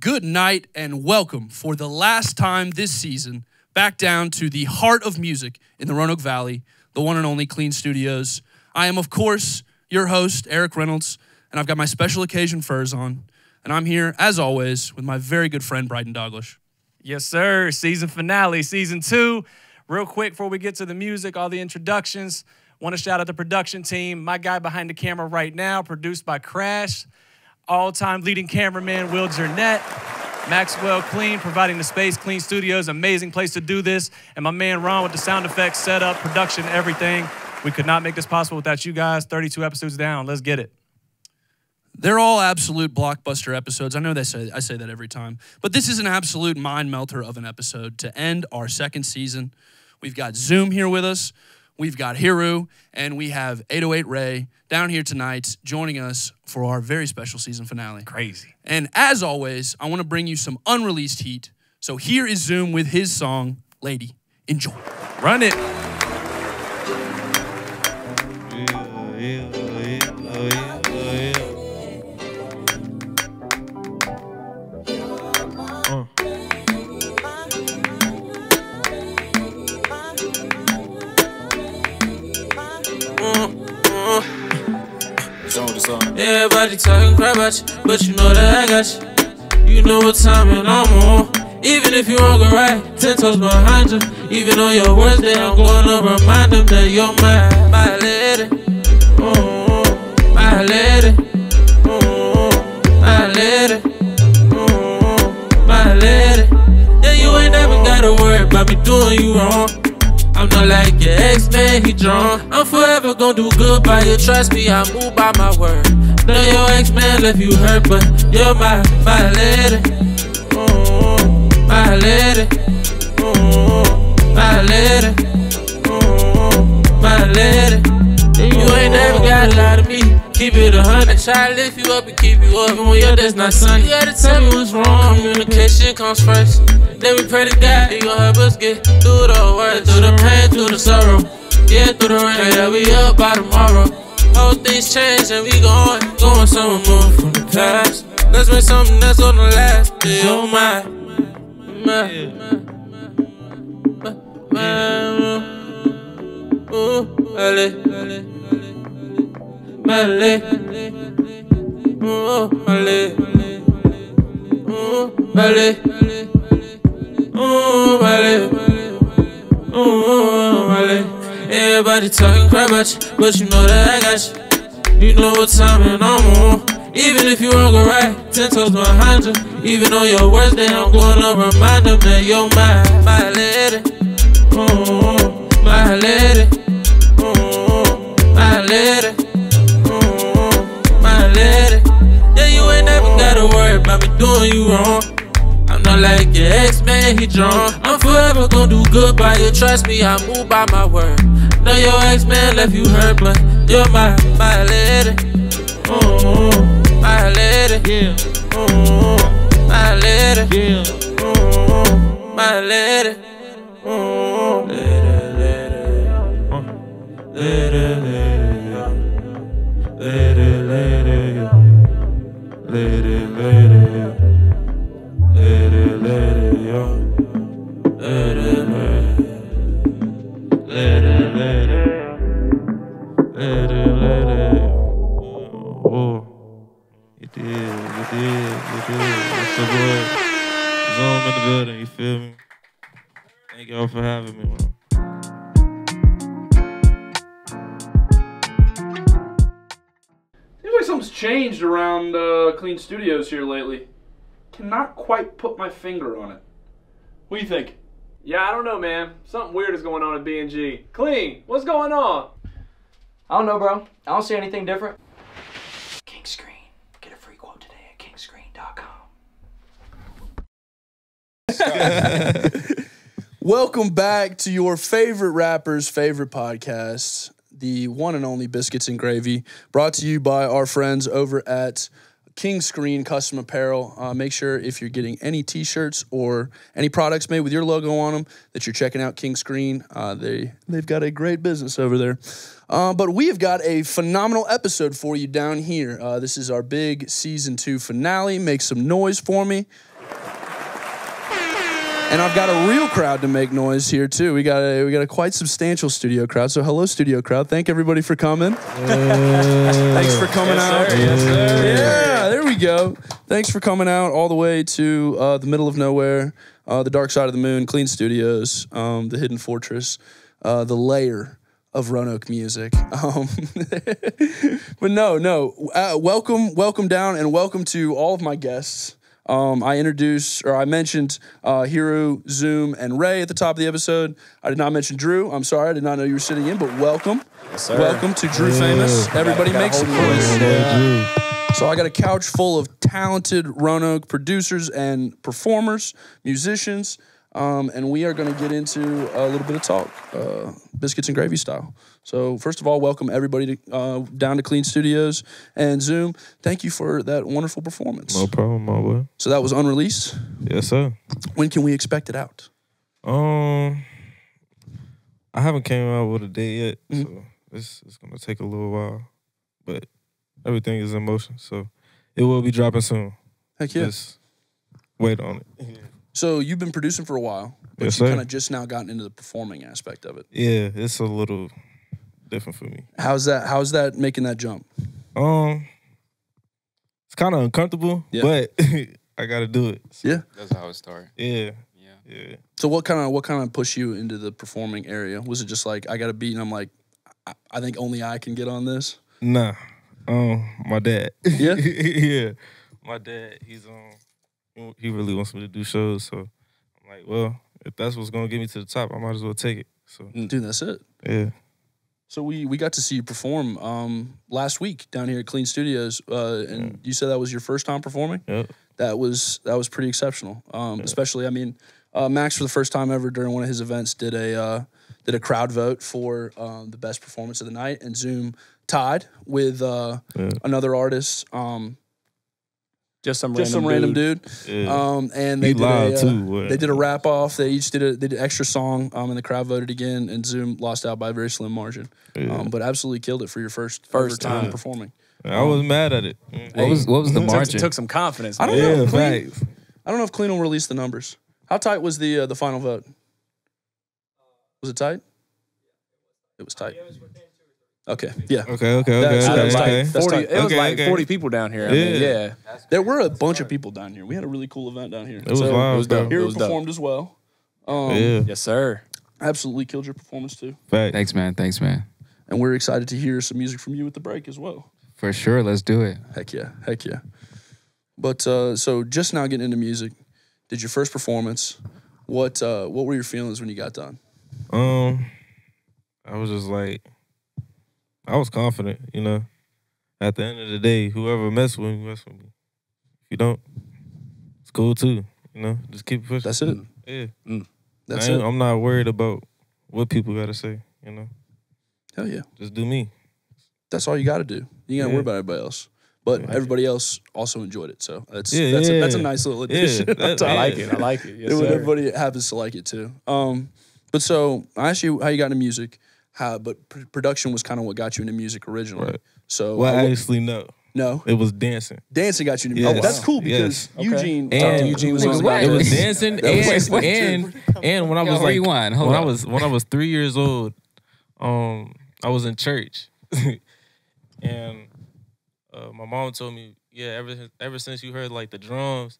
good night and welcome for the last time this season back down to the heart of music in the Roanoke Valley, the one and only Klean Studios. I am, of course, your host, Eric Reynolds, and I've got my special occasion furs on, and I'm here, as always, with my very good friend, Bryton Douglas. Yes, sir. Season finale, season 2. Real quick before we get to the music, all the introductions, want to shout out the production team. My guy behind the camera right now, produced by Crash. All-time leading cameraman, Will Jernett. Maxwell Clean, providing the space. Klean Studios, amazing place to do this. And my man Ron with the sound effects, setup, production, everything. We could not make this possible without you guys. 32 episodes down. Let's get it. They're all absolute blockbuster episodes. I know I say that every time. But this is an absolute mind melter of an episode to end our second season. We've got Zoom here with us. We've got Heroux, and we have 808 Ray down here tonight joining us for our very special season finale. Crazy. And as always, I want to bring you some unreleased heat. So here is Zoom with his song, Lady. Enjoy. Run it. Everybody talking crap about you, but you know that I got you. You know what time and I'm on. Even if you wrong or right, 10 toes behind you. Even on your worst day, I'm gonna remind them that you're my lady. My lady. My lady. My lady. Yeah, you ain't never gotta worry about me doing you wrong. I'm not like your ex-man, he drawn. I'm forever gonna do good by you, trust me, I move by my word. Know your ex-man left you hurt, but you're my lady. My lady. My lady. My lady. You ain't never gotta lie to me, keep it 100. Try to lift you up and keep you up, even when your day's not sunny. You gotta tell me what's wrong, communication comes first. Then we pray to God, he gon' help us get through the worst, through the pain, through the sorrow. Yeah, through the rain, pray that we up by tomorrow. Whole things change and we going somewhere more from the past. Let's make something that's gonna last. Oh my Everybody talking crap about you, but you know that I got you. You know what time and I'm on. Even if you wrong or right, 10 toes behind you. Even on your worst day, I'm gonna remind them that you're my lady. My lady. My lady. My lady. Yeah, you ain't never gotta worry about me doing you wrong. I'm not like your ex-man, he drawn. I'm forever gonna do good by you, trust me, I move by my word. Know your ex-man left you hurt, but you're my lady. My lady. Yeah. My lady. Yeah. My lady. You did. That's the boy. Zoom in the building, you feel me? Thank y'all for having me, man. Seems like something's changed around Klean Studios here lately. Cannot quite put my finger on it. What do you think? Yeah, I don't know, man. Something weird is going on at B&G. Klean, what's going on? I don't know, bro. I don't see anything different. King Screen. Get a free quote today at kingscreen.com. Welcome back to your favorite rapper's favorite podcast, the one and only Biscuits and Gravy, brought to you by our friends over at King Screen Custom Apparel. Make sure if you're getting any t-shirts or any products made with your logo on them that you're checking out King Screen. They've got a great business over there. But we have got a phenomenal episode for you down here. This is our big Season 2 finale. Make some noise for me. And I've got a real crowd to make noise here too. We got a quite substantial studio crowd. So hello, studio crowd. Thank everybody for coming. Thanks for coming out. Yes, sir. Yeah, there we go. Thanks for coming out all the way to the middle of nowhere, the dark side of the moon, Klean Studios, the hidden fortress, the lair of Roanoke music. But no. Welcome down, and welcome to all of my guests. I mentioned Heroux, Zoom, and Ray at the top of the episode. I did not mention Drew. I'm sorry, I did not know you were sitting in, but welcome. Yes, sir. Welcome to DrewFamous. Everybody make some noise. So I got a couch full of talented Roanoke producers and performers, musicians, and we are going to get into a little bit of talk, Biscuits and Gravy style. So first of all, welcome everybody down to Klean Studios and Zoom. Thank you for that wonderful performance. No problem, my boy. So that was unreleased? Yes, sir. When can we expect it out? I haven't came out with a date yet, so it's gonna take a little while. But everything is in motion, so it will be dropping soon. Heck yeah. Just wait on it. Yeah. So you've been producing for a while, but Yes, you sir. kind of just now gotten into the performing aspect of it. Yeah, it's a little different for me. How's that making that jump? It's kind of uncomfortable, but I gotta do it. So, Yeah. That's how it started. yeah, Yeah. yeah. So what kind of pushed you into the performing area? Was it just like I got a beat and I'm like, I think only I can get on this? Nah, my dad. Yeah? Yeah, my dad. He really wants me to do shows, so I'm like, well, if that's what's gonna get me to the top, I might as well take it. So Dude, that's it. yeah. So we got to see you perform last week down here at Klean Studios, and you said that was your first time performing. Yep. That was pretty exceptional. Especially, I mean, Max for the first time ever during one of his events did a crowd vote for the best performance of the night, and Zoom tied with another artist. Just some Random dude. Yeah. And He they lied did too. they did a rap off. They each did an extra song, and the crowd voted again. And Zoom lost out by a very slim margin, but absolutely killed it for your first time performing. I was mad at it. What was the margin? Took some confidence. I don't man. know. Yeah, Klean, facts. I don't know if Klean will release the numbers. How tight was the final vote? Was it tight? It was tight. Okay, yeah. Okay. That's okay. tight. That's 40, tight. it was Okay, like okay. 40 people down here. I mean, yeah. There were a bunch of people down here. We had a really cool event down here. It was wild, it was dope. bro. Hero It was dope. performed as well. Yeah, Yes, sir. Absolutely killed your performance too. facts. Thanks, man. And we're excited to hear some music from you at the break as well. For sure, let's do it. Heck yeah. But so just now getting into music, did your first performance. What were your feelings when you got done? I was just like, I was confident, you know. At the end of the day, whoever mess with me, mess with me. If you don't, it's cool too, you know. Just keep pushing. That's it. Yeah. That's it. I'm not worried about what people gotta say, you know. Hell yeah. Just do me. That's all you got to do. You got to worry about everybody else. But everybody else also enjoyed it. So that's a nice little addition. I like it. I like it. Yes, When sir. everybody happens to like it too. But so I asked you how you got into music, but production was kind of what got you into music originally. Right. So Well, actually, no. no, It was dancing. dancing got you into Yes. music. That's cool Yes. because Eugene, And Eugene was Nigga, on what? It was dancing, That and when I was Yo, like, rewind. Hold on. when I was 3 years old, I was in church, and my mom told me, yeah, ever since you heard like the drums,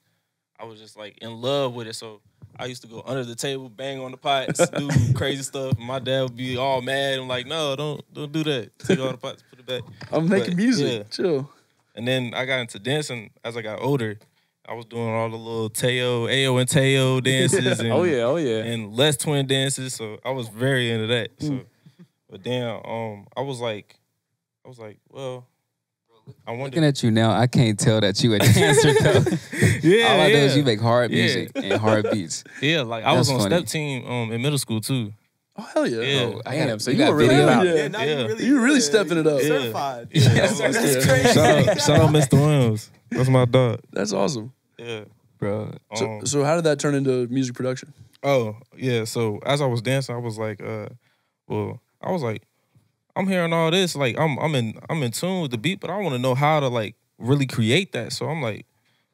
I was just like in love with it. So I used to go under the table, bang on the pots, do crazy stuff. My dad would be all mad. I'm like, no, don't do that. Take all the pots, put it back. I'm making But, music. yeah. Chill. And then I got into dancing as I got older. I was doing all the little Ayo and Teo dances and, Oh yeah. and Les Twin dances. So I was very into that. So, but then I was like, well, I Looking wonder. at you now, I can't tell that you a dancer though. Yeah, All I know is yeah. you make hard Yeah. music and hard beats. Yeah, like I was That's on funny. step team in middle school too. Oh hell yeah. Yeah. Oh, I Damn, got so you you got were really video. about Yeah. now Yeah. You really stepping it up. Yeah. Certified. Yeah. That's Yeah. crazy. Shout out Mr. Williams. That's my dog. That's awesome. Yeah. Bro. So how did that turn into music production? Oh, yeah. So as I was dancing, I was like, I'm hearing all this, like I'm in tune with the beat, but I want to know how to like really create that. So I'm like,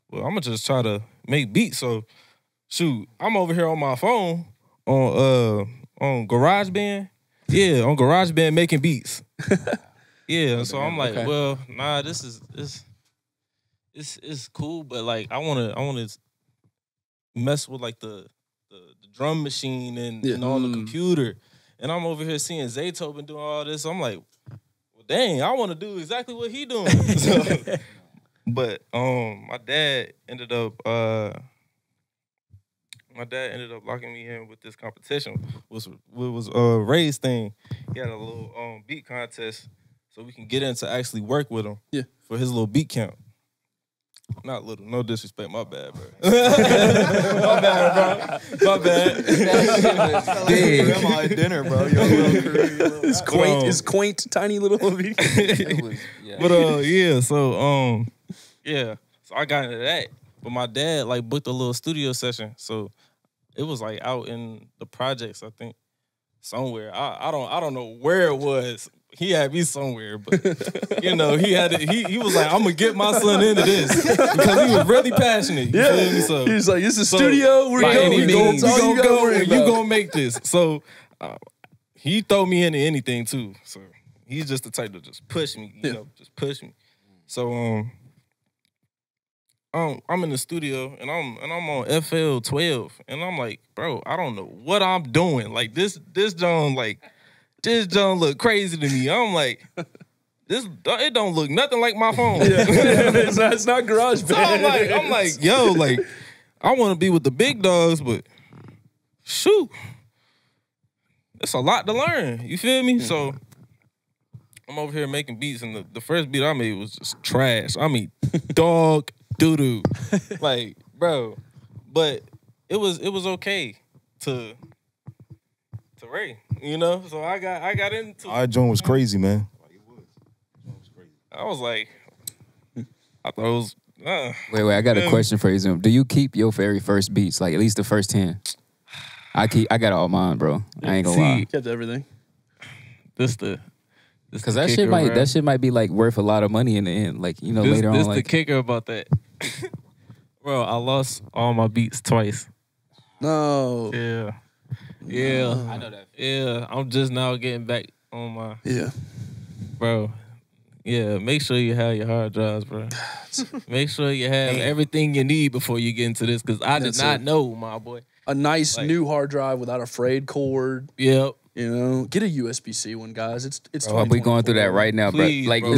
well, I'm gonna just try to make beats. So shoot, I'm over here on my phone on GarageBand. Yeah, on GarageBand making beats. Yeah, so I'm like, well, nah, this is it's cool, but like I wanna mess with like the drum machine and all the computer. And I'm over here seeing Zaytoven doing all this. I'm like, well, dang, I want to do exactly what he doing. But my dad ended up locking me in with this competition. Was Ray's thing. He had a little beat contest so we can get in to actually work with him for his little beat count. Not little, no disrespect, my bad, bro. My bad, bro. My bad. Grandma at dinner, bro. It's quaint, tiny little movie. But yeah, so so I got into that. But my dad like booked a little studio session, so it was like out in the projects, I think, somewhere. I don't know where it was. He had me somewhere, but you know, he was like, I'm gonna get my son into this because he was really passionate. You feel me? So he was like, this is a studio. We're you gonna make this. So he throw me into anything too. So he's just the type to just push me, you know, just push me. So I'm in the studio and I'm on FL 12 and I'm like, bro, I don't know what I'm doing. Like this John look crazy to me. I'm like, it don't look nothing like my phone. It's not GarageBand. So I'm like, yo, like, I want to be with the big dogs, but shoot, it's a lot to learn. You feel me? So I'm over here making beats, and the first beat I made was just trash. I mean, dog doo-doo. Like, bro. But it was okay to Ray, you know? So I got into Our joint was crazy, man. I was like, I thought it was Wait, I got a question for you, Zoom. Do you keep your very first beats, like at least the first 10? I got all mine, bro. I ain't gonna lie. Kept everything. Because that shit might be like worth a lot of money in the end. Like, you know, later on. This like, the kicker about that. Bro, I lost all my beats twice. No. Yeah. Yeah. I know that. Yeah. I'm just now getting back on my. Yeah. Bro. Yeah. Make sure you have your hard drives, bro. Make sure you have everything you need before you get into this, because I did not know, my boy. A nice new hard drive without a frayed cord. Yep. You know, get a USB-C one, guys. It's. Bro, we going through that right now, Please, bro. Like bro.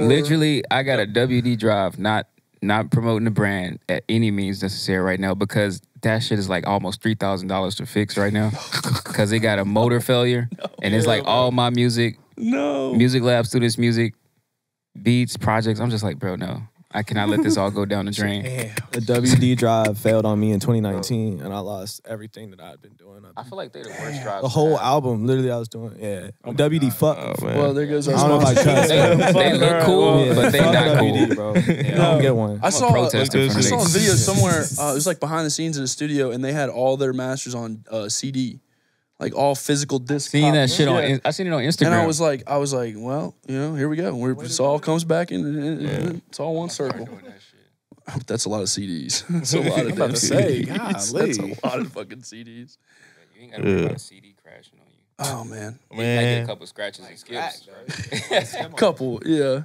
literally, I got a WD drive. Not promoting the brand at any means necessary right now, because that shit is like almost $3,000 to fix right now, because it got a motor failure, and it's like all my music, music lab students, music, beats, projects. I'm just like, bro, no. I cannot let this all go down the drain. The WD drive failed on me in 2019, and I lost everything that I'd been doing. I feel like they're the worst drives. The whole album, literally, I was doing. Yeah, WD fuck. Well, there goes our. I don't know if I trust. They look cool, but they not cool. WD, bro. Yeah, I don't get one. I saw a protester from video somewhere. It was like behind the scenes in a studio, and they had all their masters on CD, like all physical disc. Seeing that shit on, I seen it on Instagram, and I was like, well, you know, here we go. It all comes back in. It's all one circle. That's a lot of CDs. That's a lot of damn CDs. That's a lot of fucking CDs. You ain't gotta worry about a CD crashing on you. Oh man, You might get a couple scratches and skips. couple, yeah.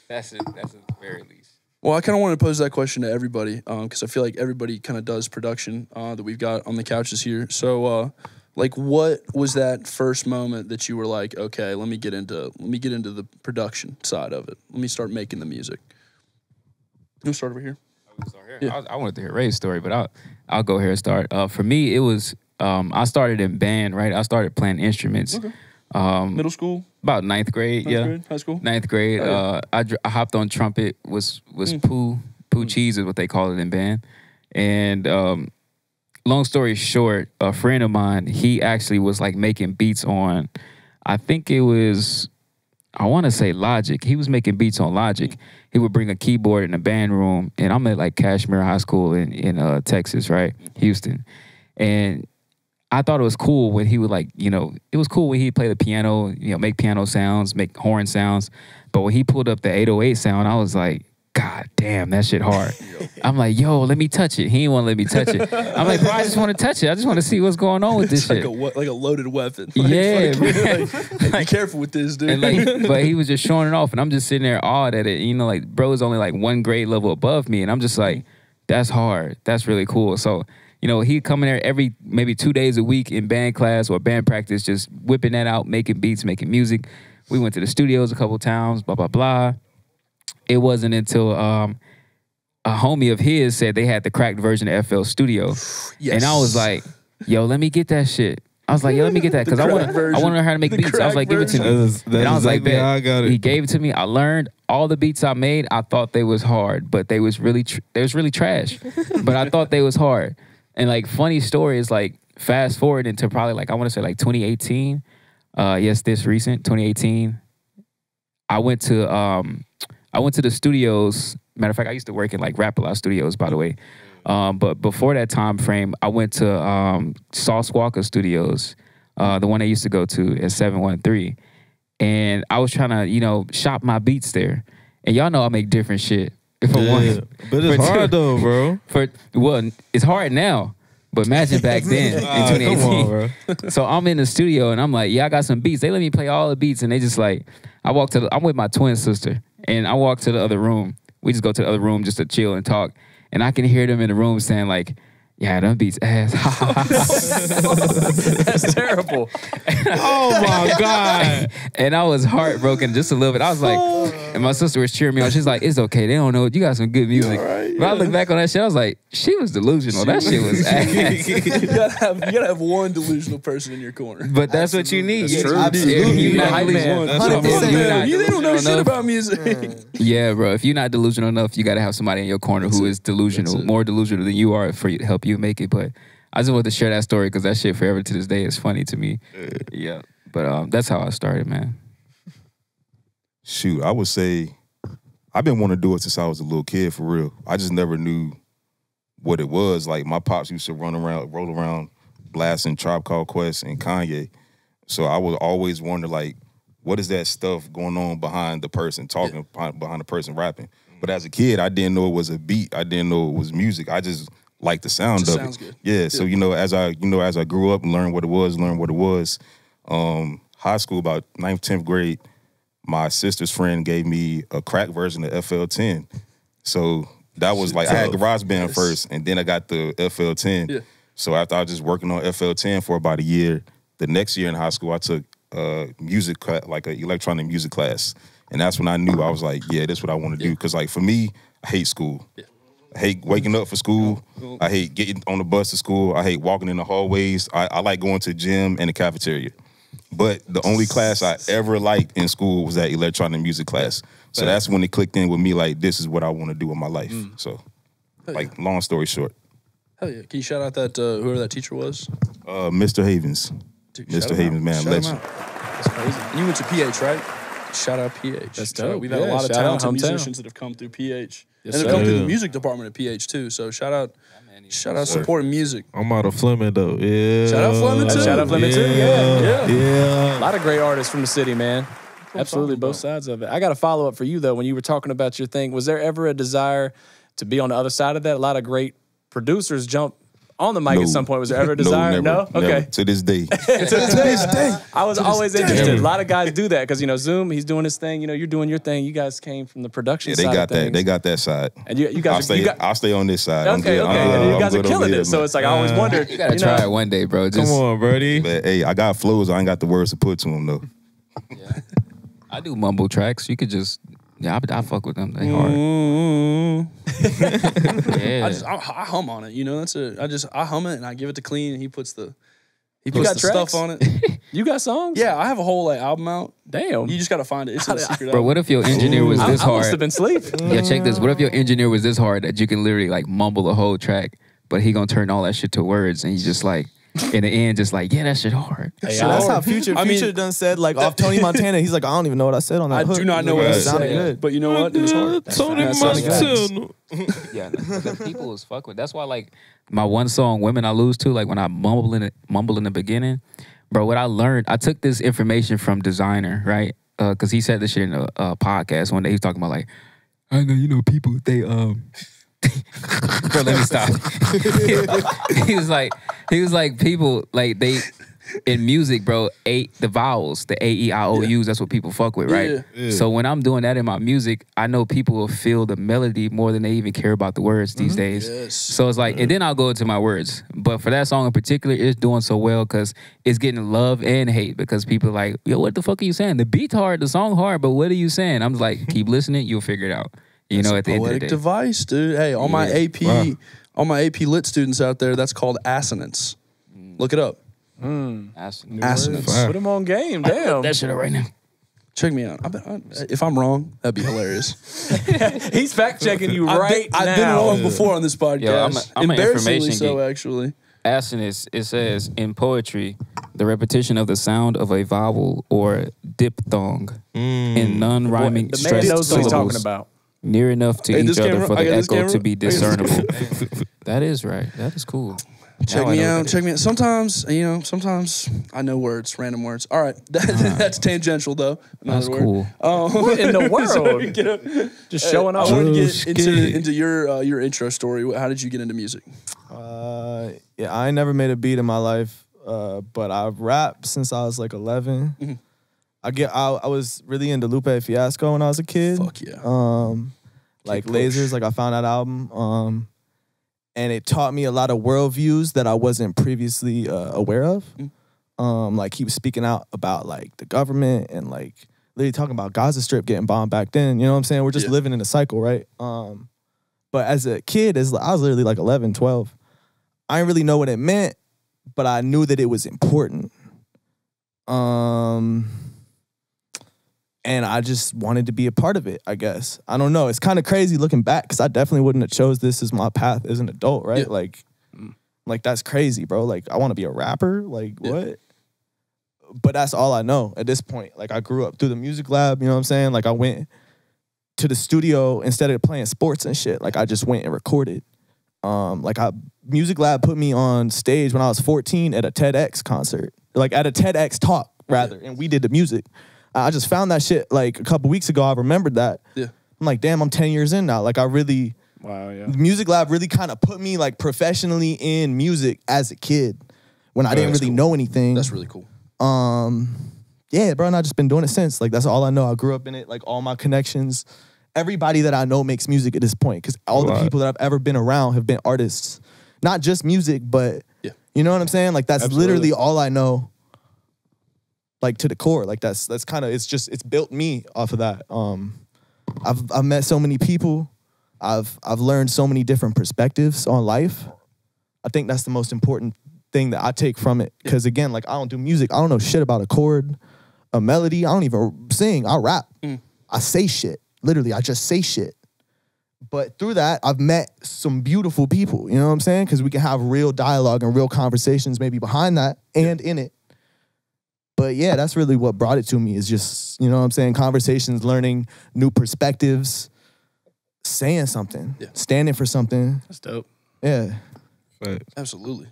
That's it. That's at the very least. Well, I kind of want to pose that question to everybody, because I feel like everybody kind of does production that we've got on the couches here. So, like, what was that first moment that you were like, okay, let me get into the production side of it. Let me start making the music. You start over here. Yeah. I wanted to hear Ray's story, but I'll go here and start. For me, it was I started in band, right? I started playing instruments. Okay. Middle school? About ninth grade, Grade? High school? Ninth grade. Oh, yeah. I hopped on trumpet, was Pooh Cheese is what they call it in band. And long story short, a friend of mine, he actually was like making beats on, I think it was, I want to say Logic. He was making beats on Logic. He would bring a keyboard in the band room, and I'm at like Cashmere High School in Texas, right? Houston. And I thought it was cool when he would like, you know, it was cool when he'd play the piano, you know, make piano sounds, make horn sounds. But when he pulled up the 808 sound, I was like, God damn, that shit hard. I'm like, yo, let me touch it. He didn't want to let me touch it. I'm like, bro, I just want to touch it. I just want to see what's going on with this shit. Like a loaded weapon. Yeah, Be careful with this, dude. And like, but he was just showing it off, and I'm just sitting there awed at it. You know, like, bro is only like 1 grade level above me, and I'm just like, that's hard. That's really cool. So, you know, he'd come in there every maybe 2 days a week in band class or band practice, just whipping that out, making beats, making music. We went to the studios a couple times, blah, blah, blah. It wasn't until a homie of his said they had the cracked version of FL Studio. Yes. And I was like, yo, let me get that shit. I was like, yo, let me get that because I want to learn how to make beats. I was like, give it to me. And I was like, bet. I got it. He gave it to me. I learned all the beats I made. I thought they was hard, but they was really trash. But I thought they was hard. And like, funny story is like, fast forward into probably like, I want to say like 2018. Yes, this recent 2018. I went to the studios. Matter of fact, I used to work in like Rap A Lot Studios, by the way. But before that time frame, I went to Sauce Walker Studios, the one I used to go to at 713. And I was trying to, you know, shop my beats there. And y'all know I make different shit. But it's hard though, bro. Well, it's hard now. But imagine back then in 2018. Come on, bro. So I'm in the studio and I'm like, yeah, I got some beats. They let me play all the beats and they just like, I'm with my twin sister and I walk to the other room. We just go to the other room just to chill and talk. And I can hear them in the room saying like, yeah, them beats ass. That's terrible. Oh my God. And I was heartbroken just a little bit. I was like, and my sister was cheering me on. She's like, it's okay. They don't know. You got some good music. Right, but I look back on that shit, I was like, she was delusional. That shit was ass. you gotta have one delusional person in your corner. But that's what you need. That's true. Absolutely. You not they don't know shit about music. Yeah, bro. If you're not delusional enough, you gotta have somebody in your corner who is delusional, more delusional than you are for you to help you make it. But I just wanted to share that story because that shit forever to this day is funny to me. Yeah. But that's how I started, man. Shoot, I would say I've been wanting to do it since I was a little kid, for real. I just never knew what it was. Like, my pops used to roll around blasting Tribe Called Quest and Kanye. So I would always wonder, like, what is that stuff going on behind the person talking, behind the person rapping? But as a kid, I didn't know it was a beat. I didn't know it was music. I just liked the sound of it. Sounds good. Yeah, so, as I grew up and learned what it was, high school, about 9th, 10th grade, my sister's friend gave me a crack version of FL10. So that was like, I had GarageBand first, and then I got the FL10. Yeah. So after I was just working on FL10 for about a year, the next year in high school, I took music, like an electronic music class. And that's when I knew, I was like, yeah, this is what I want to do. Because like, for me, I hate school. Yeah. I hate waking up for school. I hate getting on the bus to school. I hate walking in the hallways. I like going to the gym and the cafeteria. But the only class I ever liked in school was that electronic music class. So that's when it clicked in with me, like, this is what I want to do in my life. So, like, long story short. Hell yeah. Can you shout out that whoever that teacher was? Mr. Havens. Dude, Mr. Havens, man, legend. That's crazy. And you went to PH, right? Shout out PH. That's dope. We've had a lot of talented musicians that have come through PH. Yes, and they've come through the music department at PH too. So shout out supporting music. I'm out of Fleming though. Yeah. Shout out Fleming too. Shout out Fleming too. Yeah. A lot of great artists from the city, man. Absolutely, both sides of it. I got a follow up for you though. When you were talking about your thing, was there ever a desire to be on the other side of that? A lot of great producers jump on the mic at some point. Was there ever a desire? No? Okay. Never. To this day. To this day. I was always interested. A lot of guys do that because, Zoom, he's doing his thing. You're doing your thing. You guys came from the production side. Yeah, they got of things. They got that side. And you guys I'll stay on this side. Okay. And you guys are killing it. So it's like, I always wondered. You got to try it one day, bro. Come on, Brody. But, hey, I got flows. I ain't got the words to put to them, though. Yeah. I do mumble tracks. You could just... Yeah, I fuck with them. They hard. Yeah. I hum on it. That's I hum it and I give it to Klean and he puts the stuff on it. You got songs? Yeah, I have a whole album out. Damn. You just gotta find it. It's a secret Bro, what if your engineer was this hard? I must have been asleep. Yeah, check this. What if your engineer was this hard that you can literally like mumble a whole track, but he gonna turn all that shit to words and he's just like in the end, just like, yeah, that shit hard. Hey, that's how Future done said, like, off Tony Montana. He's like, I don't even know what I said on that hook. I do not know what I said. Good. But you know what? It was hard. Tony Montana. Yeah, the people was fuck with. That's why, like, my one song, Women I Lose To, like, when I mumble in the beginning, bro, what I learned, I took this information from Designer, right? Because he said this shit in a podcast one day. He was talking about, like, I know, you know, people, they bro, let me stop. he was like, people, like, they, in music, bro, the vowels, the A-E-I-O-U's, that's what people fuck with, right? Yeah. So when I'm doing that in my music, I know people will feel the melody more than they even care about the words these days. Yes. So it's like, and then I'll go into my words. But for that song in particular, it's doing so well because it's getting love and hate because people are like, yo, what the fuck are you saying? The beat's hard, the song hard, but what are you saying? I'm like, keep listening, you'll figure it out. You know, at the end of the day. Poetic device, dude. Hey, all my AP lit students out there, that's called assonance. Look it up. Assonance. Put him on game. Damn. That shit up right now. Check me out. If I'm wrong, that'd be hilarious. He's fact checking you right now. I've been wrong before on this podcast. Yo, I'm an Embarrassingly information so, geek. actually. Assonance, it says in poetry, the repetition of the sound of a vowel or diphthong in non-rhyming The man stressed knows what he's syllables talking about. near enough to each other for I the got this echo camera. to be discernible. That is right. That is cool. Check Now I me know out. what Check me out. Sometimes I know words, random words. All right, that's tangential though. That's Another cool. word. What in the world? Sorry, get up. Just showing I off. want to get into your intro story. How did you get into music? Yeah, I ain't never made a beat in my life, but I've rapped since I was like 11. I was really into Lupe Fiasco when I was a kid. Fuck yeah. Like Push. Lasers, like I found that album. And it taught me a lot of worldviews that I wasn't previously aware of. Like he was speaking out about like the government and like literally talking about Gaza Strip getting bombed back then. You know what I'm saying? We're just living in a cycle, right? But as a kid, I was literally like 11, 12. I didn't really know what it meant, but I knew that it was important. And I just wanted to be a part of it, I guess. I don't know. It's kind of crazy looking back because I definitely wouldn't have chose this as my path as an adult, right? Yeah. Like that's crazy, bro. Like I want to be a rapper. Like what? But that's all I know at this point. Like I grew up through the music lab, you know what I'm saying? Like I went to the studio instead of playing sports and shit. Like I just went and recorded. Music lab put me on stage when I was 14 at a TEDx concert. Like at a TEDx talk, rather. And we did the music. I just found that shit like a couple weeks ago. I remembered that. Yeah. I'm like, damn, I'm 10 years in now. Like I really, Wow, yeah. Music Lab really kind of put me like professionally in music as a kid when I didn't really know anything. That's really cool. Yeah, bro, and I've just been doing it since. Like that's all I know. I grew up in it. Like all my connections, everybody that I know makes music at this point because all the people that I've ever been around have been artists. Not just music, but you know what I'm saying? Like that's literally all I know. Like to the core, like that's kind of it's built me off of that. I've met so many people, I've learned so many different perspectives on life. I think that's the most important thing that I take from it. Because again, like I don't do music, I don't know shit about a chord, a melody. I don't even sing. I rap. I say shit. Literally, I just say shit. But through that, I've met some beautiful people. You know what I'm saying? Because we can have real dialogue and real conversations, maybe behind that and in it. But yeah, that's really what brought it to me is just, you know what I'm saying, conversations, learning new perspectives, saying something, standing for something. That's dope. Yeah. Absolutely.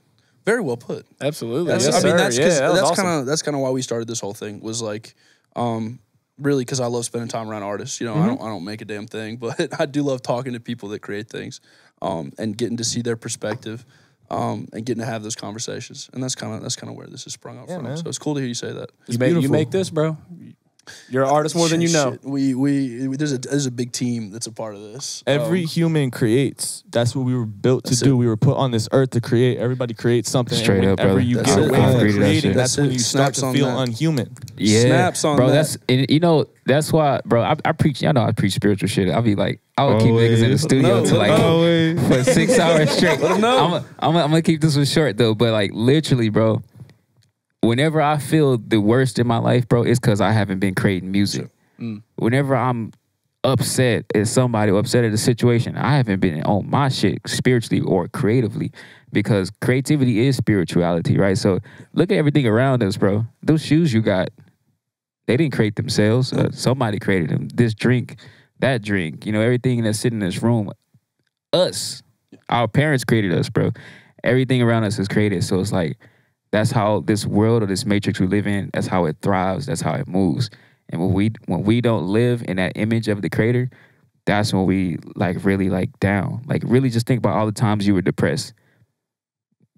Very well put. Absolutely. Yes, Yes, I mean, sir. that's kind of why we started this whole thing was like, really because I love spending time around artists. You know, I don't make a damn thing, but I do love talking to people that create things, and getting to see their perspective. And getting to have those conversations, and that's kind of where this is sprung up from. Man. So it's cool to hear you say that. You make this, bro. You're an artist more than you know. Shit. There's a big team that's a part of this. Every human creates. That's what we were built to do. We were put on this earth to create. Everybody creates something. Straight up, whenever brother. you That's get it. away I from agree to that creating, shit. that's when you start Snaps to on feel that. unhuman. Yeah, Snaps on bro. that. That's why, bro. I preach. Y'all know I preach spiritual shit. I'll be like, I would keep niggas in the studio to like for 6 hours straight. I'm gonna keep this one short though, but like literally, bro. Whenever I feel the worst in my life, bro, it's because I haven't been creating music. Whenever I'm upset at somebody or upset at a situation, I haven't been on my shit spiritually or creatively because creativity is spirituality, right? So look at everything around us, bro. Those shoes you got, they didn't create themselves. Somebody created them. This drink, that drink, you know, everything that's sitting in this room, us, our parents created us, bro. Everything around us is created. So it's like, that's how this world or this matrix we live in, that's how it thrives, that's how it moves. And when we don't live in that image of the creator, that's when we like really like down. Like really just think about all the times you were depressed.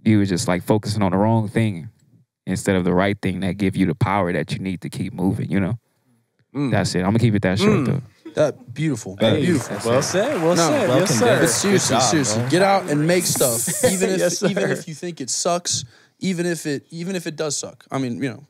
You were just like focusing on the wrong thing instead of the right thing that give you the power that you need to keep moving, you know? That's it. I'm gonna keep it that short though. That beautiful. Hey, Beautiful. Well said. Well said. well Yes, sir. condensed. But seriously, Good job, seriously, bro. get out and make stuff. Even if Yes, even sir. if you think it sucks, even if it does suck. I mean, you know,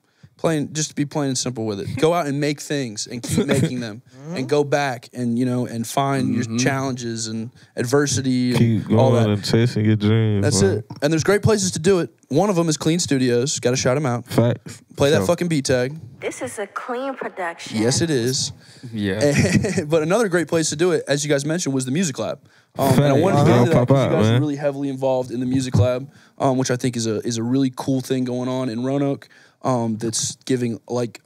just be plain and simple with it. Go out and make things and keep making them, and go back and and find your challenges and adversity and Keep all going that. and chasing your dreams. That's man. it. And there's great places to do it. One of them is Klean Studios. Got to shout them out. Facts. Play that So, fucking beat tag. This is a clean production. Yes, it is. Yeah. But another great place to do it, as you guys mentioned, was the Music Lab. And I Facts. wanted to get into that Pop because out, you guys are man. really heavily involved in the Music Lab, which I think is a really cool thing going on in Roanoke. That's giving like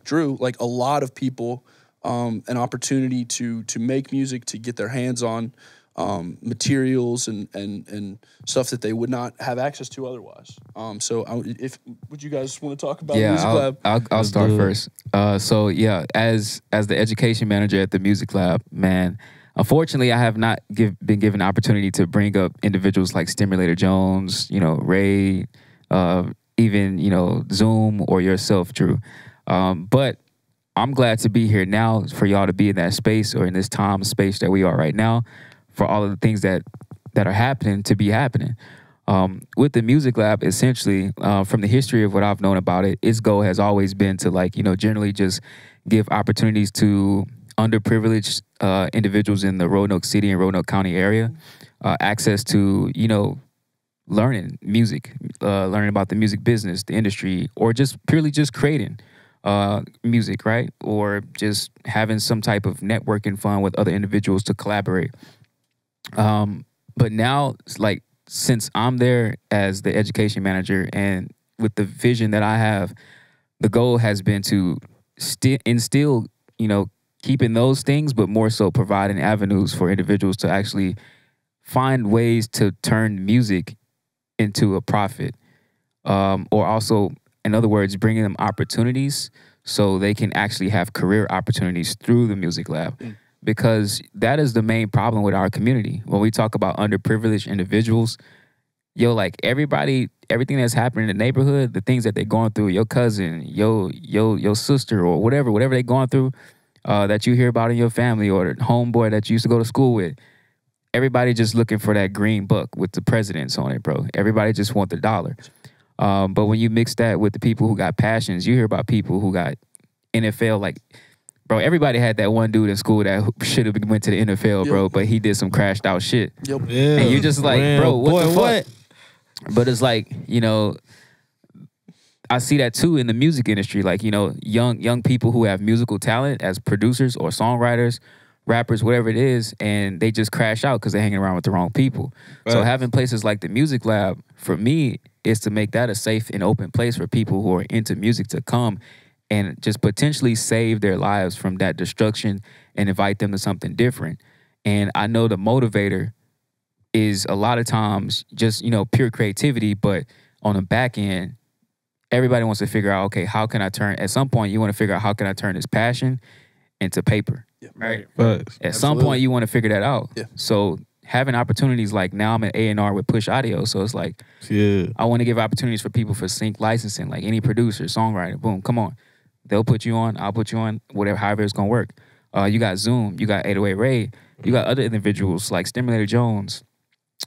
Drew, like a lot of people an opportunity to make music, to get their hands on materials and stuff that they would not have access to otherwise. Would you guys want to talk about Music Lab? I'll start first. So yeah, as the education manager at the Music Lab, man, unfortunately, I have not been given the opportunity to bring up individuals like Stimulator Jones, Ray, even Zoom or yourself, Drew. But I'm glad to be here now for y'all to be in that space or in this time space that we are right now, for all of the things that are happening to be happening. With the Music Lab, essentially, from the history of what I've known about it, its goal has always been to generally just give opportunities to underprivileged individuals in the Roanoke City and Roanoke County area, access to, learning music, learning about the music business, the industry, or just purely just creating music, right? Or just having some type of networking fun with other individuals to collaborate. But now, since I'm there as the education manager and with the vision that I have, the goal has been to instill, keeping those things, but more so providing avenues for individuals to actually find ways to turn music into a profit. Or also, in other words, bringing them opportunities so they can actually have career opportunities through the Music Lab. Because that is the main problem with our community. When we talk about underprivileged individuals, everything that's happening in the neighborhood, the things that they're going through, your cousin, your sister, or whatever they're going through, that you hear about in your family, or the homeboy that you used to go to school with, everybody just looking for that green book with the presidents on it, bro. Everybody just want the dollar. But when you mix that with the people who got passions, you hear about people who got NFL, bro, everybody had that one dude in school that should have went to the NFL, bro, but he did some crashed out shit. Yep. Yeah. And you just bro, what the fuck? But it's I see that too in the music industry. Young people who have musical talent as producers or songwriters, rappers, whatever it is, and they just crash out because they're hanging around with the wrong people. Right. So having places like the Music Lab, for me, is to make that a safe and open place for people who are into music to come and just potentially save their lives from that destruction and invite them to something different. And I know the motivator is a lot of times just, pure creativity, but on the back end, everybody wants to figure out, okay, at some point you want to figure out how can I turn this passion into paper, right? Facts. At some point you want to figure that out. Yeah. So having opportunities now I'm an A&R with Push Audio, so it's Yeah. I want to give opportunities for people for sync licensing, like any producer, songwriter, boom, come on. They'll put you on, I'll put you on, whatever, however it's going to work. You got Zoom, you got 808 Ray, you got other individuals like Stimulator Jones,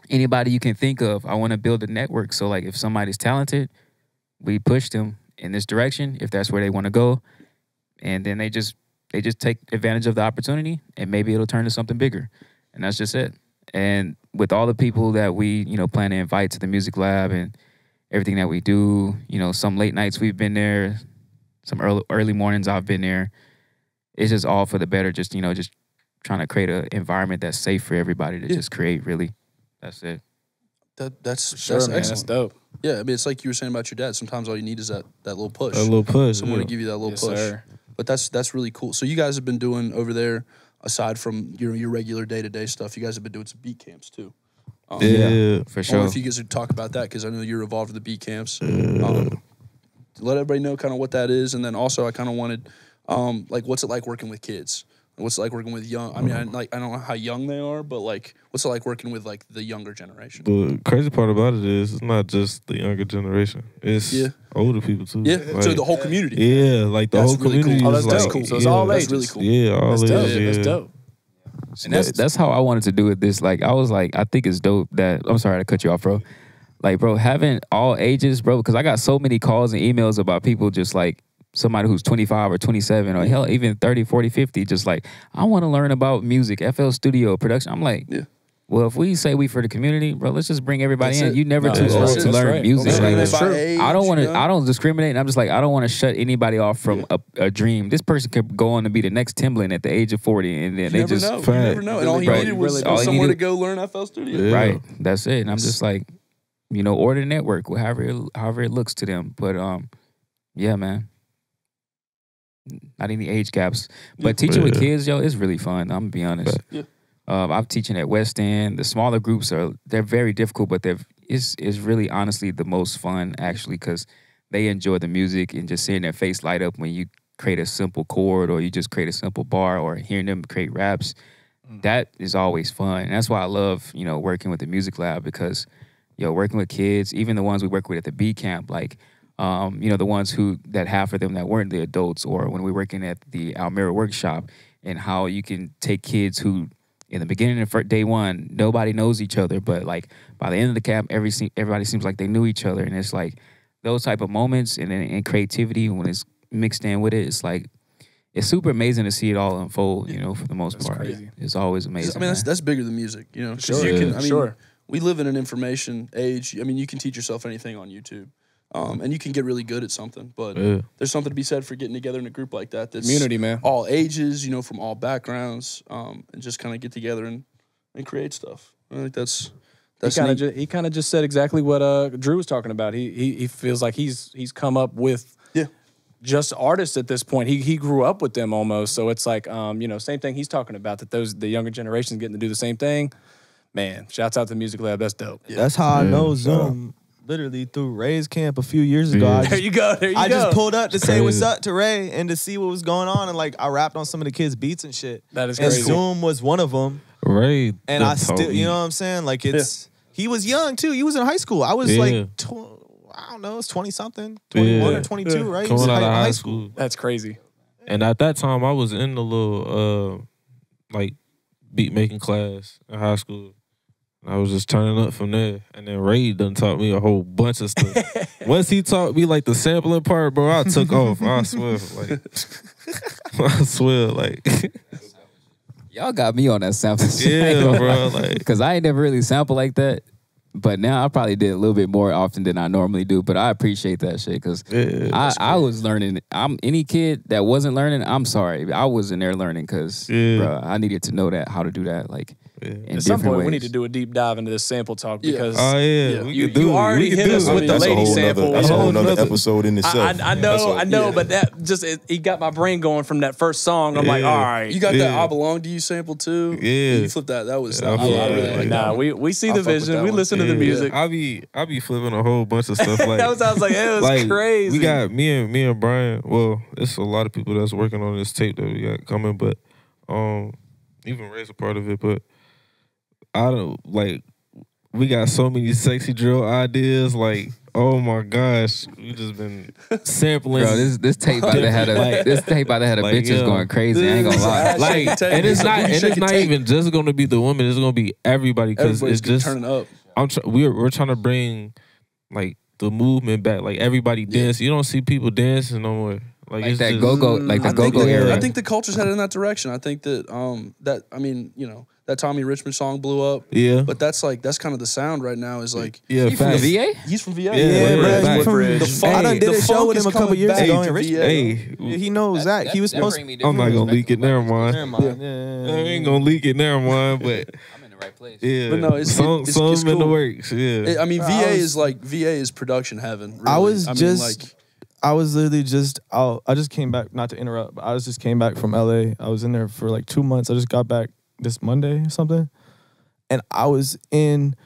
anybody you can think of. I want to build a network. So if somebody's talented, we push them in this direction if that's where they want to go. And then they just take advantage of the opportunity and maybe it'll turn to something bigger. And that's just it. And with all the people that we, plan to invite to the Music Lab and everything that we do, some late nights we've been there, some early mornings I've been there. It's just all for the better. Just trying to create an environment that's safe for everybody to just create. Really, that's it. That's man, excellent. that's dope. Yeah, I mean, it's like you were saying about your dad. Sometimes all you need is that little push. A little push. Someone yeah. to give you that little Yes, push. sir. But that's really cool. So you guys have been doing over there, aside from your regular day-to-day stuff, you guys have been doing some beat camps too. Yeah. For I sure. wonder if you guys would talk about that, because I know you're involved with the beat camps. Let everybody know kind of what that is, and then also I kind of wanted, what's it like working with kids? What's it like working with young? I mean, I don't know how young they are, but like, what's it like working with like the younger generation? The crazy part about it is it's not just the younger generation. It's older people too. Yeah, like, so the whole community. Yeah, like the whole really community. Cool. Oh, that's is dope. like, Cool. So it's all ages. That's really cool. Yeah, all That's ages. dope. Yeah. That's dope. And that's how I wanted to do it. This like I was like I think it's dope that I'm sorry to cut you off, bro. Like, bro, having all ages, bro, because I got so many calls and emails about people just like somebody who's 25 or 27 or hell even 30, 40, 50, just like, I want to learn about music, FL Studio, production. I'm like, well, if we say we for the community, bro, let's just bring everybody in. You never too old to learn music. Like, I don't discriminate. And I'm just like, I don't want to shut anybody off from a dream. This person could go on to be the next Timbaland at the age of 40, and then they just you never know. And all he needed was somewhere to go learn FL Studio. Right. That's it. And I'm just like, you know, order the network, however it looks to them. But yeah, man. Not any age gaps. But teaching with kids, yo, it's really fun. I'm gonna be honest. I'm teaching at West End. The smaller groups they're very difficult, but it's really honestly the most fun actually because they enjoy the music and just seeing their face light up when you create a simple chord or you just create a simple bar or hearing them create raps. That is always fun. And that's why I love, you know, working with the music lab because, yo, working with kids, even the ones we work with at the B camp, like, you know, the ones that half of them that weren't the adults, or when we're working at the Almira workshop, and how you can take kids who, in the beginning of day one, nobody knows each other, but like by the end of the camp, everybody seems like they knew each other, and it's like those type of moments and creativity when it's mixed in with it, it's like it's super amazing to see it all unfold. You know, for the most part, crazy. It's always amazing. I mean, that's bigger than music. You know, Sure. you can. I mean, Sure. We live in an information age. I mean, you can teach yourself anything on YouTube. And you can get really good at something, but there's something to be said for getting together in a group like that. That's Community, man. All ages, you know, from all backgrounds, and just kind of get together and create stuff. I think that's He kind of just said exactly what Drew was talking about. He feels like he's come up with just artists at this point. He grew up with them almost, so it's like you know, same thing he's talking about, that the younger generations getting to do the same thing. Man, shouts out to the Music Lab. That's dope. That's how I know Zoom. Literally through Ray's camp a few years ago. There you go. I just pulled up to say what's up to Ray and to see what was going on, and like I rapped on some of the kids' beats and shit. That is and crazy. Zoom was one of them. Ray, and I still, you know what I'm saying? Like he was young too. He was in high school. I was like, I don't know, it's 20 something, 21 or 22, right? Coming out of high school. That's crazy. And at that time, I was in the little like beat making class in high school. I was just turning up from there. And then Ray done taught me a whole bunch of stuff. Once he taught me like the sampling part, bro, I took off. I swear. Y'all got me on that sample. Yeah, bro. Like, because I ain't never really sampled like that. But now I probably did a little bit more often than I normally do. But I appreciate that shit because I was learning. Any kid that wasn't learning, I'm sorry. I was in there learning because bro, I needed to know how to do that. Like, at some point, we need to do a deep dive into this sample talk because you already hit us with the lady sample. That's a whole nother episode in itself. I know, but that just he got my brain going from that first song. I'm like, all right, you got that "I Belong to You" sample too. Yeah, you flipped that. That was. I really like that. We see the vision. We listen to the music. I be flipping a whole bunch of stuff. Like that was, I was like, it was like, crazy. We got me and Brian. Well, it's a lot of people that's working on this tape that we got coming, but even Ray's a part of it. But I don't like. We got so many sexy drill ideas. Like, oh my gosh, we just been sampling. Bro, this tape about to have bitches going crazy. I ain't gonna lie. Like, and it's not even just gonna be the women. It's gonna be everybody because it's just turning up. We're trying to bring like the movement back. Like everybody dance. You don't see people dancing no more. Like it's that just, go-go, like the go-go era. I think the culture's headed in that direction. I think that I mean, you know, that Tommy Richmond song blew up. Yeah. But that's kind of the sound right now is like. Yeah, he from the VA? He's from VA. Yeah, bro. I done did a show with him a couple years ago in Richmond. Hey, he knows that. He was supposed to. I'm not gonna leak it. Never mind. Yeah. I ain't gonna leak it. Never mind. But I'm in the right place. yeah, but no, it's some cool. in the works. Yeah. I mean, VA is production heaven. Really. I was literally just out. I just came back, not to interrupt, but I just came back from LA. I was in there for like 2 months. I just got back this Monday or something. And I was in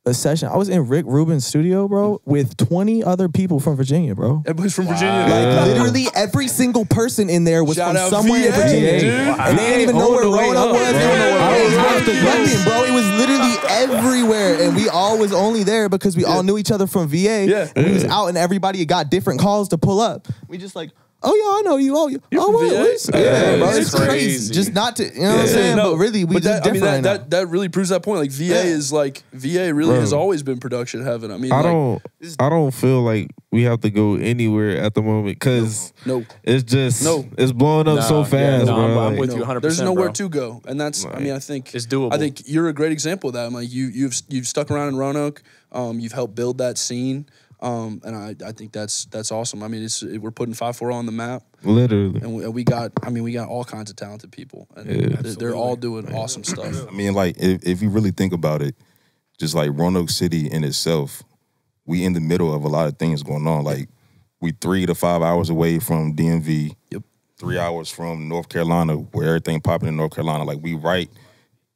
a session. I was in Rick Rubin's studio, bro, with 20 other people from Virginia, bro. Everybody's from Virginia. Like literally every single person in there was Shout from out somewhere in VA, Virginia. dude. And they didn't even know where Roanoke was. They don't know where nothing, bro. It was literally everywhere. And we all was only there because we all knew each other from VA. Yeah. And we was out and everybody got different calls to pull up. We just like, oh yeah, I know you. Oh, You're oh from wait, VA? what's bro, it's crazy. Just not to, you know what I'm saying? No, but really, we just that, different right now. that really proves that point. Like VA is like VA really has always been production heaven. I mean, I don't feel like we have to go anywhere at the moment because it's just it's blowing up so fast, bro. I'm with you 100%. There's nowhere bro. to go, and that's. I mean, I think it's doable. I think you're a great example of that. I'm like you've stuck around in Roanoke. You've helped build that scene. And I think that's awesome. I mean, we're putting 5-4 on the map, literally, and we got all kinds of talented people, and they're all doing awesome stuff. I mean, like if you really think about it, just like Roanoke City in itself, we in the middle of a lot of things going on. Like we 3 to 5 hours away from DMV. Yep. 3 hours from North Carolina, where everything popping in North Carolina. Like we right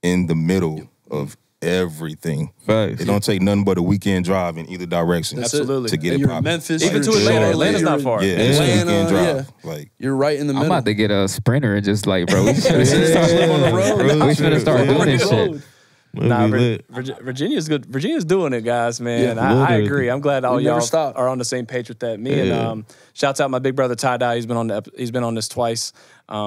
in the middle of everything. Facts. It don't take nothing but a weekend drive in either direction. Absolutely. To get and it you're popping. in Memphis, Even you're to in Atlanta. Charlotte, Atlanta's not you're far. Yeah, it's a Atlanta, weekend drive. Like you're right in the I'm middle. about to get a sprinter and just like, bro, we should start on the road. We should start doing this shit. Nah, Virginia's good. Virginia's doing it, guys, man. I agree. I'm glad all y'all are on the same page with that. Me and shouts out my big brother Ty Dye. He's been on this twice.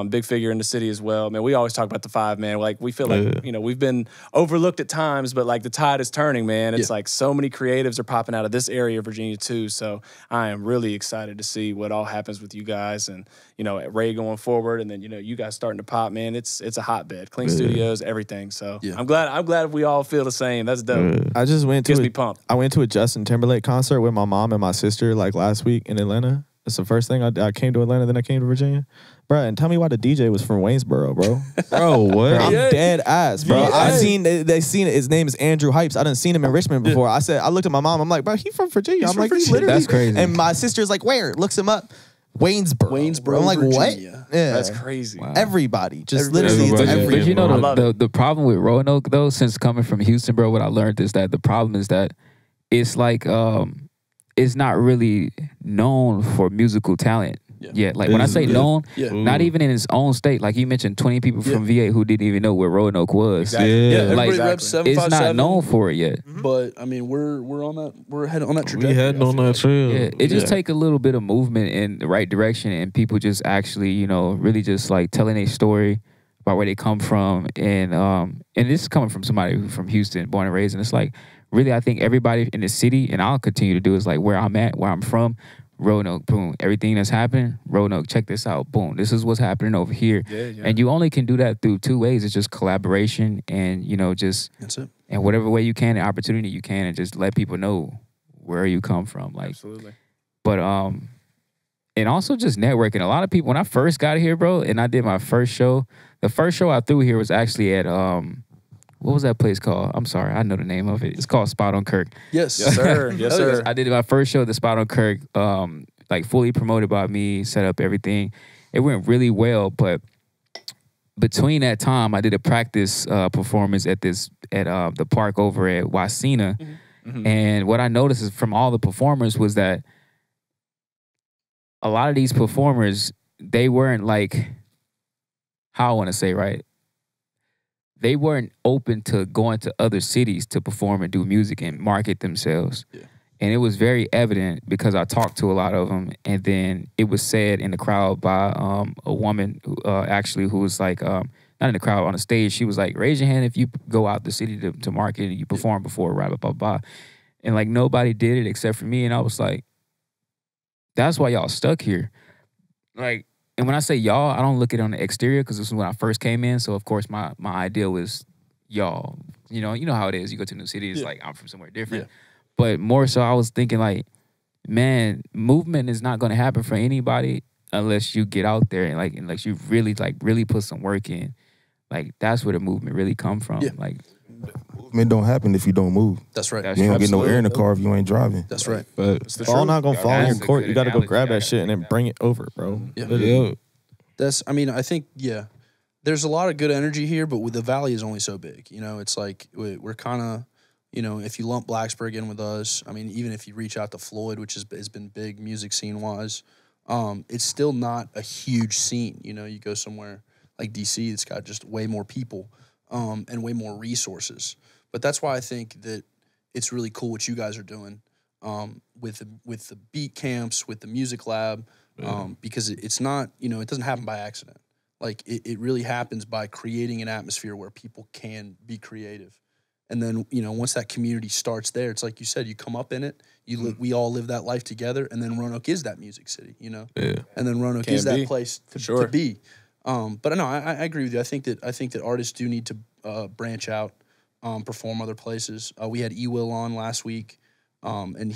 Big figure in the city as well. Man, we always talk about the 5, man. Like we feel like we've been overlooked at times, but like the tide is turning, man. It's like so many creatives are popping out of this area of Virginia too. So I am really excited to see what all happens with you guys and at Ray going forward, and then you guys starting to pop, man. It's a hotbed. Klean Studios, everything. So I'm glad we all feel the same. That's dope. I just went Gets me pumped. I went to a Justin Timberlake concert with my mom and my sister like last week in Atlanta. It's the first thing I came to Atlanta, then I came to Virginia. Bro, and tell me why the DJ was from Waynesboro, bro. Bro, what? I'm dead ass, bro. I seen they seen it. His name is Andrew Hypes. I didn't seen him in Richmond before. I looked at my mom. I'm like, bro, he from Virginia. I'm like, literally. That's crazy. And my sister's like, where? Looks him up. Waynesboro. I'm like, Virginia. what? Yeah, That's crazy. Wow. Everybody, just literally, it's Everybody. everywhere. But the problem with Roanoke though, since coming from Houston, bro, what I learned is that the problem is that it's like it's not really known for musical talent. Yeah, like when I say known, not even in its own state. Like you mentioned, 20 people from VA who didn't even know where Roanoke was. Exactly. Yeah, like everybody reps 757. it's not known for it yet. But I mean, we're heading on that trajectory. We heading on that trail. Yeah, it just take a little bit of movement in the right direction, and people just actually, really just like telling a story about where they come from, and this is coming from somebody who's from Houston, born and raised, and it's like really, I think everybody in the city, and I'll continue to do is like where I'm at, where I'm from. Roanoke, boom. Everything that's happening, Roanoke, check this out, boom. This is what's happening over here. And you only can do that through 2 ways. It's just collaboration and, just that's it. And whatever way you can, the opportunity you can, and just let people know where you come from. Like, absolutely. But and also just networking. A lot of people, when I first got here, bro, and I did my first show, the first show I threw here was actually at what was that place called? I'm sorry, I know the name of it. It's called Spot on Kirk. Yes, sir. Yes, sir. I did my first show at the Spot on Kirk, like fully promoted by me, set up everything. It went really well, but between that time, I did a practice performance at the park over at Wasena. And what I noticed is from all the performers was that a lot of these performers, they weren't like, how I want to say, right? They weren't open to going to other cities to perform and do music and market themselves. And it was very evident because I talked to a lot of them. And then it was said in the crowd by a woman who, actually who was like, not in the crowd, on the stage. She was like, raise your hand if you go out the city to market and you perform before, blah, blah, blah, blah. And like nobody did it except for me. And I was like, that's why y'all stuck here. Like, and when I say y'all, I don't look at it on the exterior because this is when I first came in. So, of course, my ideal was y'all. You know how it is. You go to a new city, it's like I'm from somewhere different. But more so, I was thinking like, man, movement is not going to happen for anybody unless you get out there and like unless you really put some work in. Like, that's where the movement really come from. Like, movement don't happen if you don't move. That's right. You ain't gonna get no air in the car if you ain't driving. That's right. But it's all not gonna fall in your court. You got to go grab that shit and then bring it over, bro. That's. I mean, I think there's a lot of good energy here, but the valley is only so big. It's like we're kind of, You know, if you lump Blacksburg in with us, I mean, even if you reach out to Floyd, which has been big music scene wise, it's still not a huge scene. You know, you go somewhere like DC, it's got just way more people and way more resources. But that's why I think that it's really cool what you guys are doing with the beat camps, with the music lab, because it's not, you know, it doesn't happen by accident. Like it really happens by creating an atmosphere where people can be creative. And then, you know, once that community starts there, it's like you said, you come up in it, we all live that life together, and then Roanoke is that music city, you know? Yeah. And then Roanoke is that place to be. But no, I agree with you. I think that artists do need to branch out, perform other places. We had E-Will on last week, and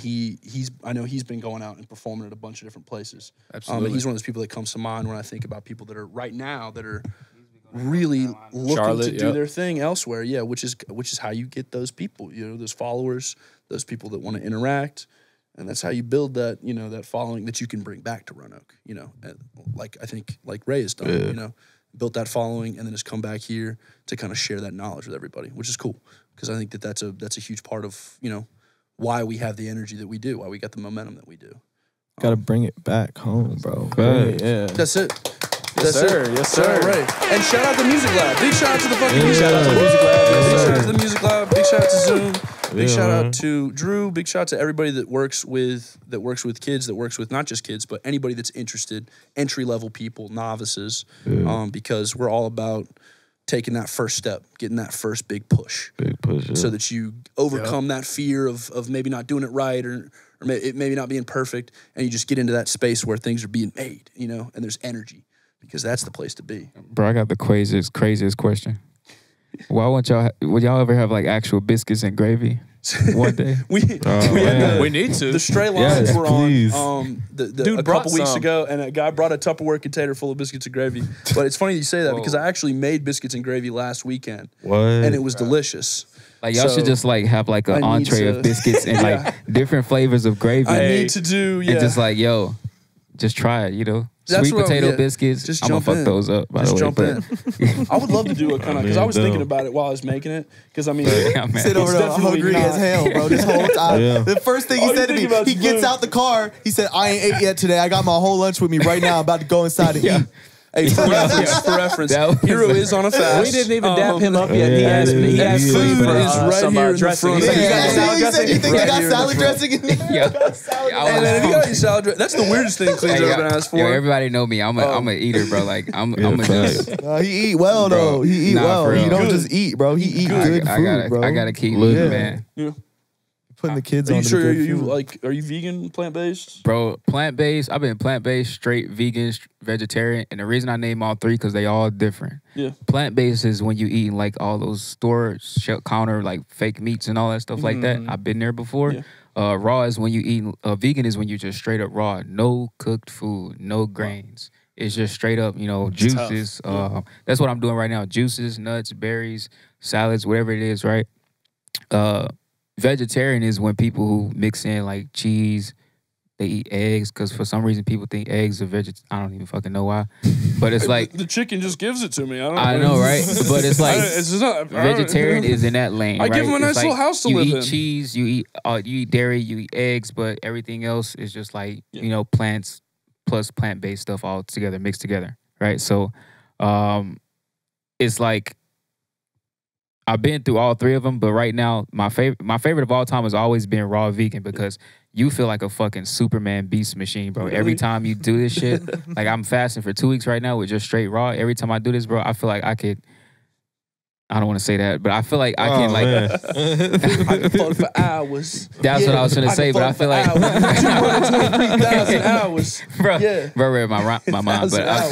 I know he's been going out and performing at a bunch of different places. Absolutely. And he's one of those people that comes to mind when I think about people that are right now that are really looking Charlotte, to do their thing elsewhere. Yeah, which is how you get those people, you know, those followers, those people that want to interact. And that's how you build that, you know, that following that you can bring back to Roanoke, you know, and like I think like Ray has done, you know, built that following and then has come back here to kind of share that knowledge with everybody, which is cool because I think that that's a huge part of, you know, why we have the energy that we do, why we got the momentum that we do. Gotta bring it back home, bro. Yeah. That's it. Yes, sir. Yes, sir. Right. And shout out to the Music Lab. Big shout out to the fucking Music Lab. Big shout out to the Music Lab. Big shout out to Zoom. Big shout out to Drew. Big shout out to everybody that works with kids, that works with not just kids, but anybody that's interested, entry level people, novices, because we're all about taking that first step, getting that first big push, so that you overcome that fear of maybe not doing it right or maybe not being perfect, and you just get into that space where things are being made, you know, and there's energy. Because that's the place to be. Bro, I got the craziest question. Would y'all ever have like actual biscuits and gravy one day? We need to. The Stray Lines were please. on Dude a couple weeks some. ago, and a guy brought a Tupperware container full of biscuits and gravy. But it's funny you say that because I actually made biscuits and gravy last weekend. What? And it was delicious. Like y'all should just like have like an entree of biscuits and like different flavors of gravy. I need to do, And just like, yo, just try it, you know? That's Sweet potato biscuits. Just I'm gonna jump fuck in. those up, by Just the way. jump in. I would love to do it kind of because I was thinking about it while I was making it. Because I mean, Sit over there hungry as hell, bro. This whole time. The first thing he said to me, he gets out the car. He said, "I ain't ate yet today. I got my whole lunch with me right now. I'm about to go inside and eat." Hey, for reference, Heroux is on a fast. We didn't even dap him up yet. He asked me. He asked food me for is right some here in the dressing. front. He's like, you got salad He said, dressing? "You think you got salad dressing in there?" And then if you got your salad dressing, that's the weirdest thing Clean's ever been asked for. Yo, everybody know me. I'm a eater, bro. Like I'm a just. He eat well though. He eat well. He don't just eat, bro. He eat good food, bro. I gotta keep eating, man. Yeah. Putting the kids Are on. you sure? Are you vegan, plant based? Bro, plant-based. I've been plant-based, straight, vegan, vegetarian. And the reason I name all three, because they all different. Yeah. Plant-based is when you eat like all those storage counter, like fake meats and all that stuff like that. I've been there before. Yeah. Raw is when you eat, vegan is when you just straight up raw. No cooked food, no grains. It's just straight up, you know, juices. That's what I'm doing right now. Juices, nuts, berries, salads, whatever it is, right? Vegetarian is when people who mix in like cheese, they eat eggs, because for some reason people think eggs are I don't even fucking know why. But it's like the chicken just gives it to me. I know, right? But it's like vegetarian is in that lane. I give them a nice like little house to live in. You eat cheese, you eat dairy, you eat eggs, but everything else is just like you know, plants plus plant-based stuff all together, mixed together, right? So it's like I've been through all three of them, but right now my favorite of all time has always been raw vegan, because you feel like a fucking Superman beast machine, bro. Every time you do this shit, like I'm fasting for 2 weeks right now with just straight raw. Every time I do this, bro, I feel like I could. I don't want to say that, but I feel like I can like. I can fuck for hours. That's what I was gonna say, but I feel like 223,000 hours, bro. Yeah, bro, my mind. But I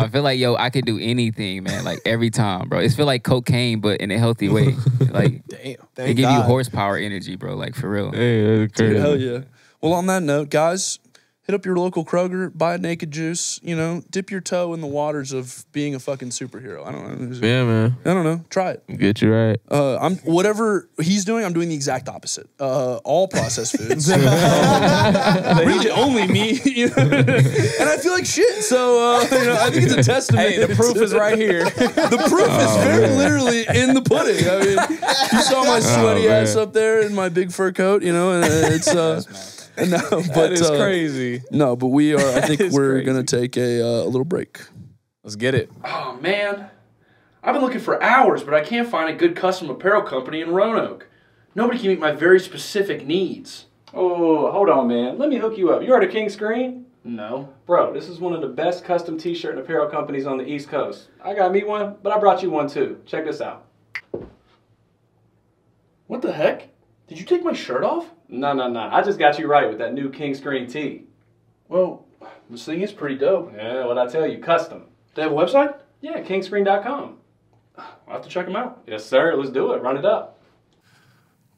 feel like, yo, I could do anything, man. Like every time, bro. It feel like cocaine, but in a healthy way. Like, damn, they give you horsepower energy, bro. Like for real. Hey, that's crazy. Dude, hell yeah. Well, on that note, guys, hit up your local Kroger, buy a naked juice, you know, dip your toe in the waters of being a fucking superhero. I don't know. Yeah, man. I don't know. Try it. Get you right. I'm whatever he's doing, I'm doing the exact opposite. All processed foods. Really, only me. You know? And I feel like shit. So you know, I think it's a testament. Hey, the proof is right here. The proof is very literally in the pudding. I mean, you saw my sweaty ass up there in my big fur coat, you know, and it's no, but That is crazy. No, but we are. I think we're crazy. gonna take a little break. Let's get it. Oh, man. I've been looking for hours, but I can't find a good custom apparel company in Roanoke. Nobody can meet my very specific needs. Oh, hold on, man. Let me hook you up. You heard of King Screen? No. Bro, this is one of the best custom t-shirt and apparel companies on the East Coast. I got me one, but I brought you one too. Check this out. What the heck? Did you take my shirt off? No. I just got you right with that new King Screen tee. Well, this thing is pretty dope. Yeah, what'd I tell you? Custom. They have a website? Yeah, kingscreen.com. I'll have to check them out. Yes, sir. Let's do it. Run it up.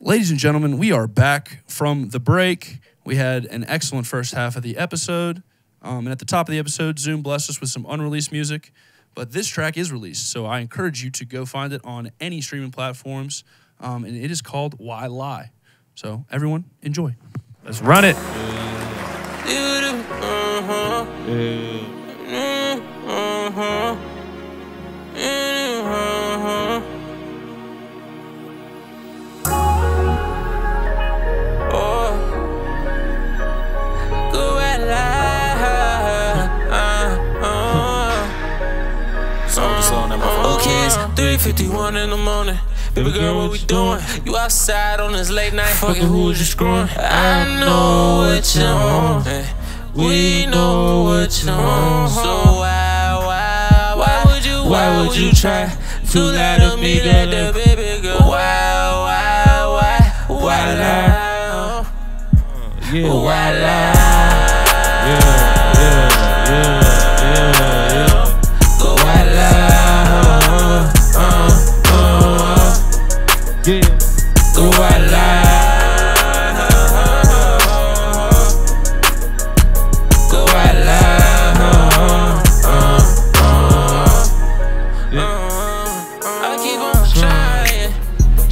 Ladies and gentlemen, we are back from the break. We had an excellent first half of the episode. And at the top of the episode, Zoom blessed us with some unreleased music. But this track is released, so I encourage you to go find it on any streaming platforms. And it is called Why Lie. So everyone, enjoy. Let's run it. Okay, it's 3:51 in the morning. Baby girl, what we doing? You outside on this late night, fucking who was you screwing? I know what you're on. We know what you're on. So why would you try to lie to me like that, baby girl? Why lie? Yeah. Why lie? Go why lie? Go why lie? Go why lie? I keep on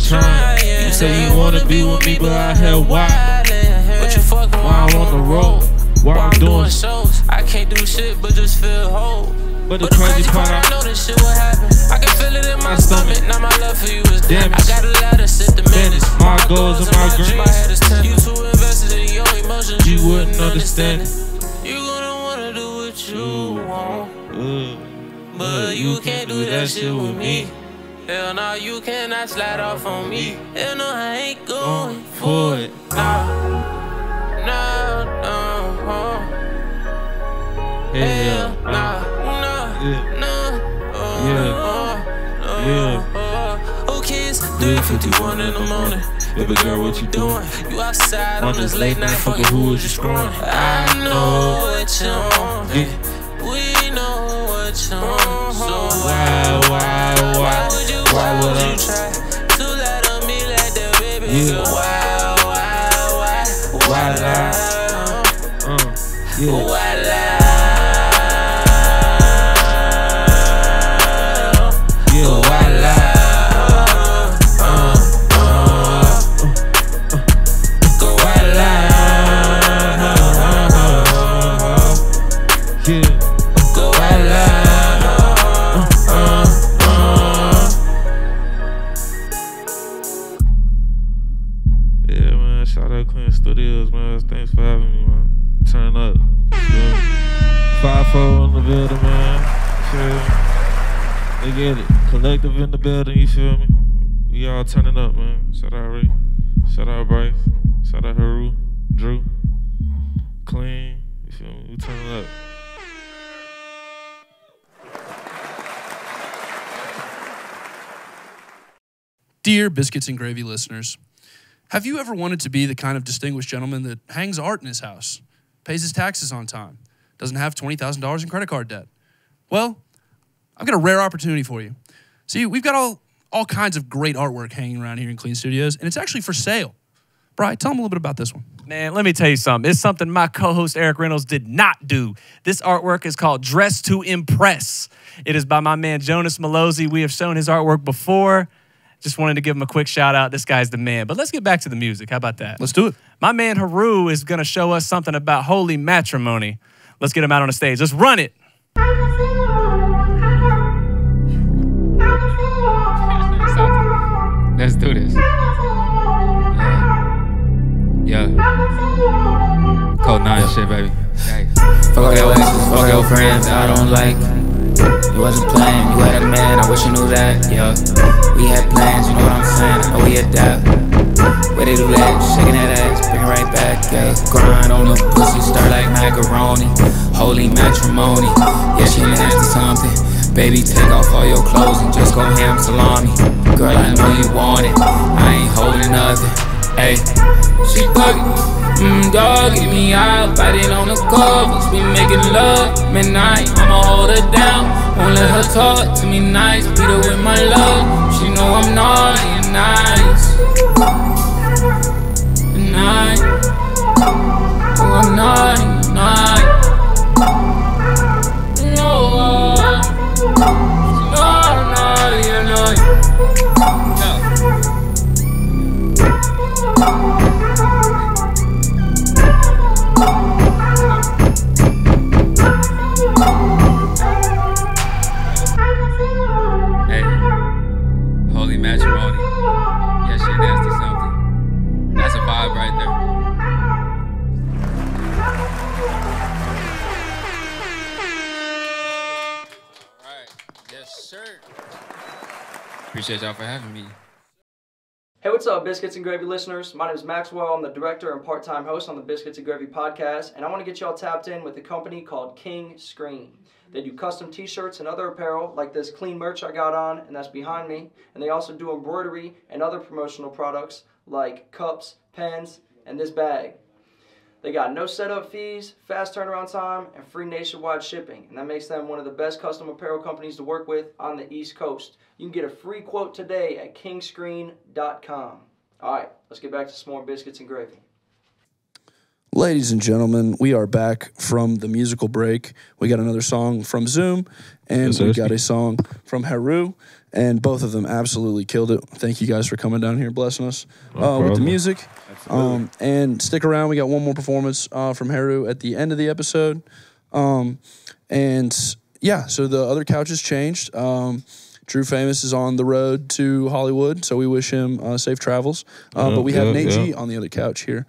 trying. You say you wanna be with me, but I held wide. But you fucking While I'm on the road, while I'm doing shows. I can't do shit but just feel whole. But the crazy part, I know this shit will happen. I can feel it in my stomach. Now my love for you is damaged. I got a lot of shit to manage. My goals and my dreams. You too invested in your emotions. You wouldn't understand it. You gonna wanna do what you want, but you can't do that shit with me. Hell no, you cannot slide off on me. Hell no, I ain't going for it. No. Hell Okay, it's 3:51 in the morning. Baby girl, what you doing? You outside on this late night, fucking who was you screwing? I know what you're on. We know what you're on. So why would you try to lie to me like that, baby girl? Why lie? Why lie? Yeah, man. Shout out Klean Studios, man. Thanks for having me, man. Turn up. 5-4 in the building, man. You feel me? They get it. Collective in the building, you feel me? We all turning up, man. Shout out Ray. Shout out Bryce. Shout out Heroux. Drew. Klean. You feel me? We turning up. Dear Biscuits and Gravy listeners, have you ever wanted to be the kind of distinguished gentleman that hangs art in his house, pays his taxes on time, doesn't have $20,000 in credit card debt? Well, I've got a rare opportunity for you. See, we've got all kinds of great artwork hanging around here in Klean Studios, and it's actually for sale. Bri, tell them a little bit about this one. Man, let me tell you something. It's something my co-host Eric Reynolds did not do. This artwork is called Dress to Impress. It is by my man Jonas Malozzi. We have shown his artwork before. Just wanted to give him a quick shout out. This guy's the man. But let's get back to the music. How about that? Let's do it. My man Heroux is going to show us something about holy matrimony. Let's get him out on the stage. Let's run it. Let's do this. Yeah. Code 9 shit, baby. Hey. Fuck your exes, fuck your friends, I don't like. You wasn't playing, you had a man, I wish you knew that, yeah. We had plans, you know what I'm saying, I know we adapt. Where they do that, shaking that ass, bring it right back, yeah. Grind on the pussy, stir like macaroni. Holy matrimony, yeah, she nasty something. Baby, take off all your clothes and just go ham salami. Girl, I know you want it, I ain't holding nothing. Hey, she bugging, dog, get me out, biting on the covers, we making love, midnight, I'ma hold her down, won't let her talk to me nice, beat her with my love, she know I'm naughty and nice, oh I'm naughty, you know I'm naughty, I know you. Holy matrimony. Yeah, shit, nasty something. That's a vibe right there. All right. Yes, sir. Appreciate y'all for having me. Hey, what's up, Biscuits and Gravy listeners? My name is Maxwell. I'm the director and part-time host on the Biscuits and Gravy podcast, and I want to get y'all tapped in with a company called King Screen. They do custom t-shirts and other apparel like this clean merch I got on, and that's behind me. And they also do embroidery and other promotional products like cups, pens, and this bag. They got no setup fees, fast turnaround time, and free nationwide shipping. And that makes them one of the best custom apparel companies to work with on the East Coast. You can get a free quote today at kingscreen.com. All right, let's get back to some more Biscuits and Gravy. Ladies and gentlemen, we are back from the musical break. We got another song from Zoom, and we got a song from Heroux, and both of them absolutely killed it. Thank you guys for coming down here and blessing us with the music. And stick around. We got one more performance from Heroux at the end of the episode. And yeah, so the other couch has changed. DrewFamous is on the road to Hollywood, so we wish him safe travels. But we have NateG on the other couch here.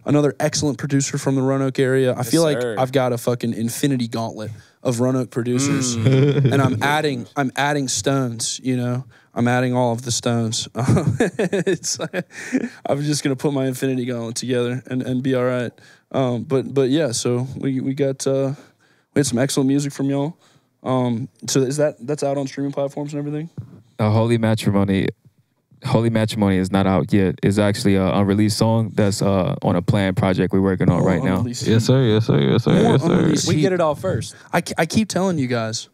Another excellent producer from the Roanoke area. I feel like I've got a fucking infinity gauntlet of Roanoke producers, and I'm adding stones. You know, I'm adding all of the stones. It's like, I'm just gonna put my infinity gauntlet together and be all right. But yeah, so we had some excellent music from y'all. So that's out on streaming platforms and everything? Holy Matrimony is not out yet. It's actually an unreleased song that's on a planned project we're working on right now. Yes, sir. We get it all first. I keep telling you guys,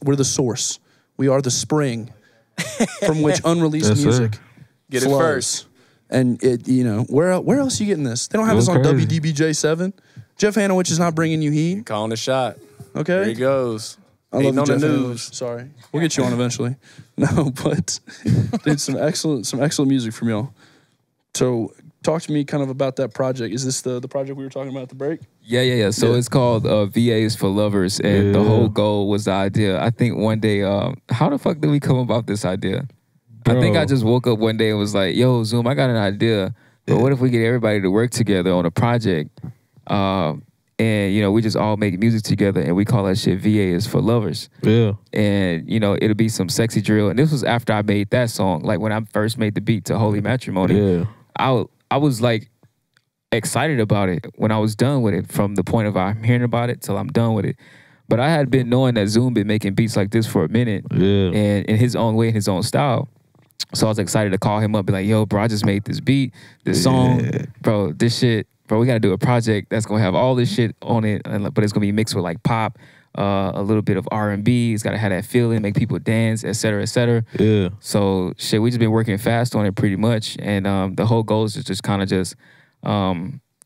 we're the source. We are the spring from which unreleased music Get flows. it first. And where else are you getting this? They don't have this on WDBJ7. Jeff Hanowich is not bringing you heat. Calling a shot. Okay. There he goes. I love on Jeff the Hanowich. news. Sorry. We'll get you on eventually. No, but dude, some excellent music from y'all. So talk to me kind of about that project. Is this the project we were talking about at the break? Yeah. So it's called VAs for Lovers, and the whole goal was the idea. I think one day, how the fuck did we come about this idea? Bro. I think I just woke up one day and was like, yo, Zoom, I got an idea. But what if we get everybody to work together on a project? And, we just all make music together, and we call that shit VAs for Lovers. Yeah. And, it'll be some sexy drill. And this was after I made that song. Like, when I first made the beat to Holy Matrimony, I was, like, excited about it when I was done with it, from the point of I'm hearing about it till I'm done with it. But I had been knowing that Zoom been making beats like this for a minute, and in his own way, in his own style. So I was excited to call him up, be like, yo, bro, I just made this beat, this song. Bro, this shit. Bro, we got to do a project that's going to have all this shit on it, but it's going to be mixed with, like, pop, a little bit of R&B. It's got to have that feeling, make people dance, et cetera, et cetera. Yeah. So shit, we just been working fast on it pretty much, and the whole goal is to just kind of just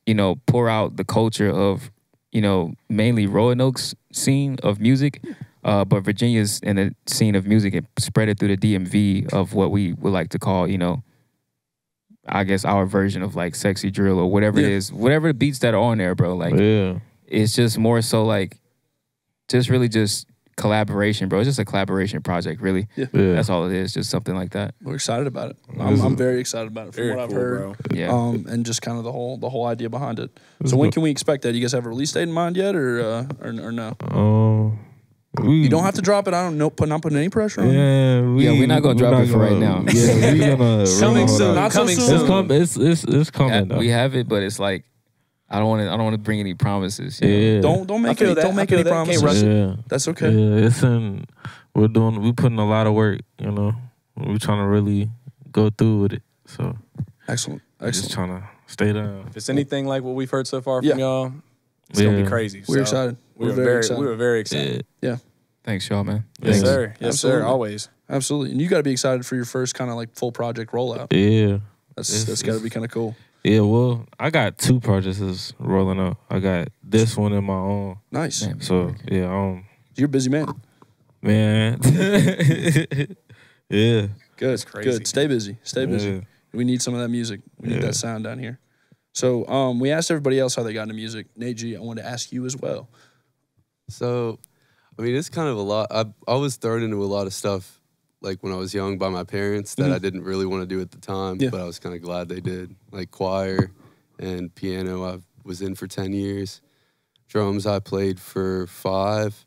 you know, pour out the culture of, you know, mainly Roanoke's scene of music, but Virginia's in the scene of music and spread it through the DMV of what we would like to call, you know, I guess our version of like sexy drill or whatever it is, whatever the beats that are on there, bro. Like, it's just more so like, just really just collaboration, bro. It's just a collaboration project, really. Yeah. That's all it is, just something like that. We're excited about it. I'm very excited about it from what I've heard. Bro. Yeah. And just kind of the whole idea behind it. So when can we expect that? You guys have a release date in mind yet, or no? You don't have to drop it. I don't know. Not putting any pressure on. We're not gonna drop it for right now. Yeah, we're gonna coming soon. Not coming soon. It's coming. We have it, but it's like I don't want to bring any promises. Yeah. Don't make any promises. Yeah. That's okay. Yeah, we putting a lot of work. You know, we're trying to really go through with it. So excellent. Just trying to stay down. If it's anything like what we've heard so far from y'all, it's gonna be crazy. We're excited. We're very excited. We were very excited. Yeah. Thanks, y'all, man. Yes, sir. Yes, sir. Always. Absolutely. And you got to be excited for your first kind of like full project rollout. Yeah. That's got to be kind of cool. Yeah, well, I got 2 projects rolling up. I got this one in my own. Nice. So, yeah. You're a busy man. Man. Yeah. Good. That's crazy. Good. Stay busy. Stay busy. Yeah. We need some of that music. We need that sound down here. So we asked everybody else how they got into music. NateG, I wanted to ask you as well. So, I mean, it's kind of a lot. I was thrown into a lot of stuff, like when I was young, by my parents that I didn't really want to do at the time, but I was kind of glad they did. Like choir and piano, I was in for 10 years. Drums, I played for 5.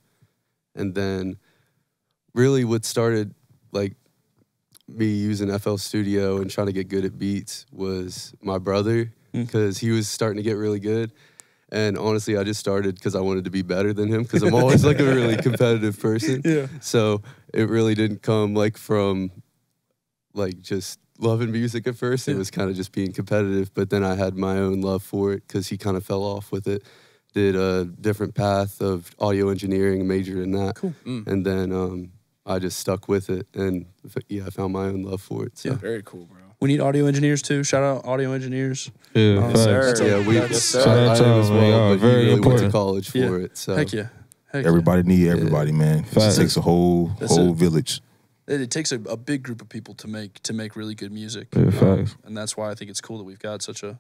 And then really what started, like, me using FL Studio and trying to get good at beats was my brother, because he was starting to get really good. And honestly, I just started because I wanted to be better than him, because I'm always like a really competitive person. Yeah. So it really didn't come like from like just loving music at first. It was kind of just being competitive. But then I had my own love for it because he kind of fell off with it. Did a different path of audio engineering and majored in that. Cool. And then I just stuck with it. And I found my own love for it. So. Yeah, very cool, bro. We need audio engineers too. Shout out audio engineers. Yeah, shout out to him as well. But he really went to college for it. So. Heck yeah. Everybody need everybody, man. It takes a whole village. It takes a big group of people to make really good music. And that's why I think it's cool that we've got such a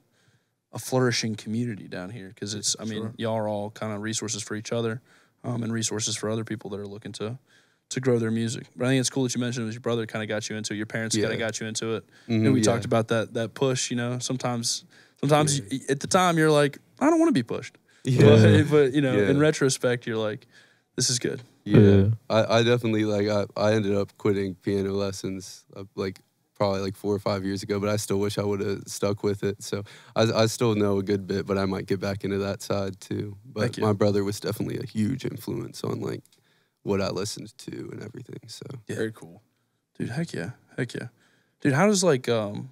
flourishing community down here, because it's y'all are all kind of resources for each other, and resources for other people that are looking to grow their music. But I think it's cool that you mentioned it was your brother kind of got you into it. Your parents kind of got you into it. And we talked about that push, you know. Sometimes at the time you're like, I don't want to be pushed. Yeah. But you know, in retrospect, you're like, this is good. Yeah. I definitely, like, I ended up quitting piano lessons like probably like 4 or 5 years ago, but I still wish I would have stuck with it. So I still know a good bit, but I might get back into that side too. But my brother was definitely a huge influence on like what I listened to and everything. So very cool, dude. Heck yeah, dude. How does like your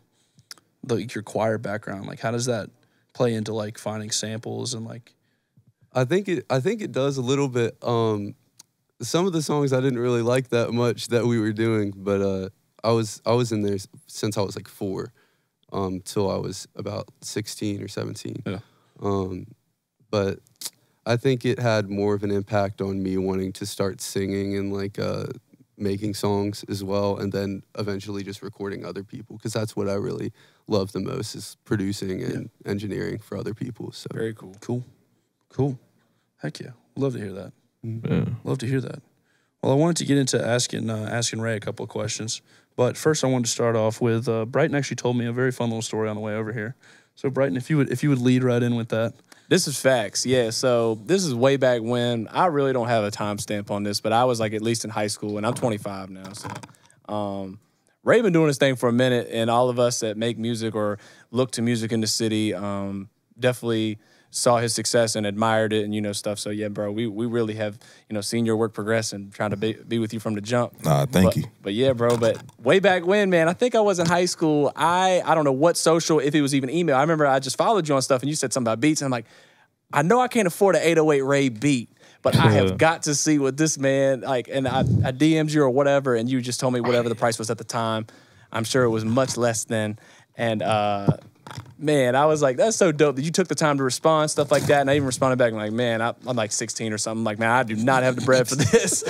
choir background, like how does that play into like finding samples and like? I think it does a little bit. Some of the songs I didn't really like that much that we were doing, but I was in there since I was like 4, till I was about 16 or 17. Yeah. But I think it had more of an impact on me wanting to start singing and like making songs as well, and then eventually just recording other people, because that's what I really love the most, is producing and engineering for other people. So very cool. Cool. Heck yeah. Love to hear that. Yeah. Love to hear that. Well, I wanted to get into asking Ray a couple of questions. But first I wanted to start off with Brighton actually told me a very fun little story on the way over here. So Brighton, if you would lead right in with that. This is facts, yeah. So this is way back when. I really don't have a timestamp on this, but I was like at least in high school, and I'm 25 now. So Ray been doing his thing for a minute, and all of us that make music or look to music in the city definitely saw his success and admired it and, you know, stuff. So, yeah, bro, we really have, you know, seen your work progress and trying to be with you from the jump. Thank you. But, yeah, bro, but way back when, man, I think I was in high school. I don't know what social, if it was even email. I remember I just followed you on stuff and you said something about beats. And I'm like, I know I can't afford an 808 Ray beat, but I have got to see what this man, like, and I DM'd you or whatever, and you just told me whatever the price was at the time. I'm sure it was much less than, and man, I was like, that's so dope that you took the time to respond, stuff like that. And I even responded back, like, man, I'm like 16 or something. Like, man, I do not have the bread for this.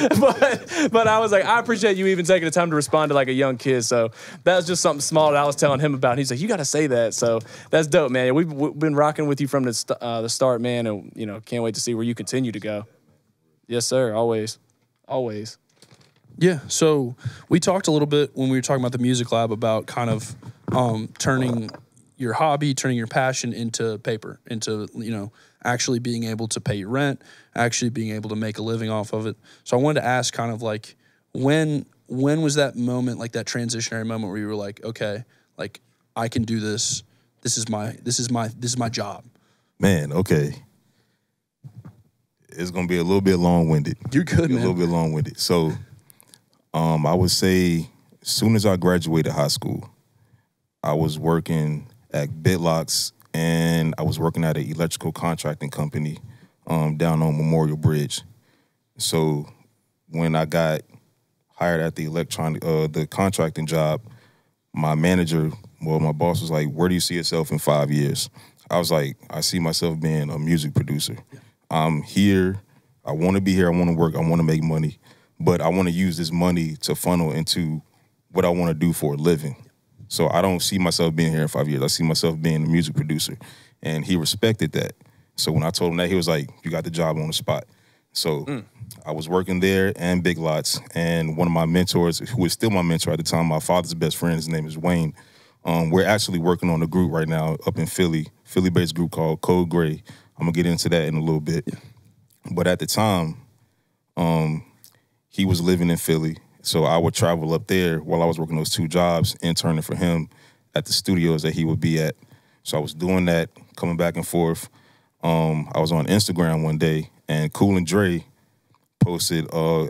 but I was like, I appreciate you even taking the time to respond to like a young kid. So that was just something small that I was telling him about. He's like, you got to say that. So that's dope, man. We've been rocking with you from the start, man. And, you know, can't wait to see where you continue to go. Yes, sir. Always. Always. Yeah, so we talked a little bit when we were talking about the music lab about kind of turning your hobby, turning your passion into paper, into, you know, actually being able to pay your rent, actually being able to make a living off of it. So I wanted to ask kind of like when was that moment, like that transitionary moment where you were like, okay, like I can do this. This is my job. Man, okay. It's gonna be a little bit long-winded. You're good, man. A little bit long-winded. So I would say as soon as I graduated high school, I was working at Bitlocks and I was working at an electrical contracting company down on Memorial Bridge. So when I got hired at the contracting job, my manager, my boss was like, where do you see yourself in 5 years? I was like, I see myself being a music producer. Yeah. I'm here. I want to be here. I want to work. I want to make money. But I want to use this money to funnel into what I want to do for a living. So I don't see myself being here in 5 years. I see myself being a music producer. And he respected that. So when I told him that, he was like, you got the job on the spot. So I was working there and Big Lots. And one of my mentors, who is still my mentor at the time, my father's best friend, his name is Wayne. We're actually working on a group right now up in Philly-based group called Code Gray. I'm going to get into that in a little bit. Yeah. But at the time, he was living in Philly, so I would travel up there while I was working those two jobs, interning for him at the studios that he would be at. So I was doing that, coming back and forth. I was on Instagram one day, and Cool and Dre posted,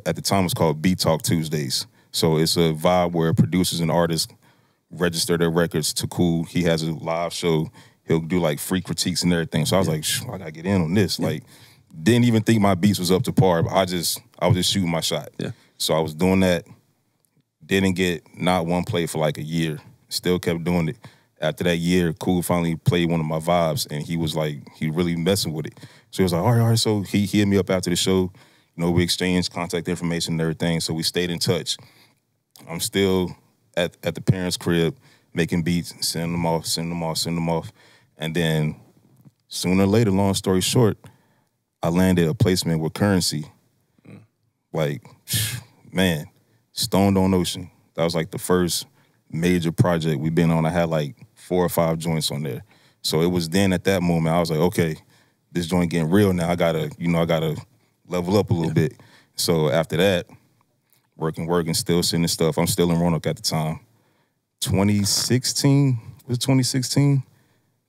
at the time it was called Beat Talk Tuesdays. So it's a vibe where producers and artists register their records to Cool. He has a live show. He'll do like free critiques and everything. So I was like, I gotta get in on this. Yeah. Like, didn't even think my beats was up to par, but I was just shooting my shot. Yeah. So I was doing that. Didn't get not one play for like a year. Still kept doing it. After that year, Cool finally played one of my vibes, and he was like, he really messing with it. So he was like, all right. So he hit me up after the show. You know, we exchanged contact information and everything. So we stayed in touch. I'm still at the parents' crib making beats, sending them off. And then sooner or later, long story short, I landed a placement with Currency. Like, man, Stoned on Ocean. That was like the first major project we've been on. I had like 4 or 5 joints on there. So it was then at that moment I was like, okay, this joint getting real now. I gotta level up a little bit. So after that, working, still sending stuff. I'm still in Roanoke at the time. 2016, was it 2016?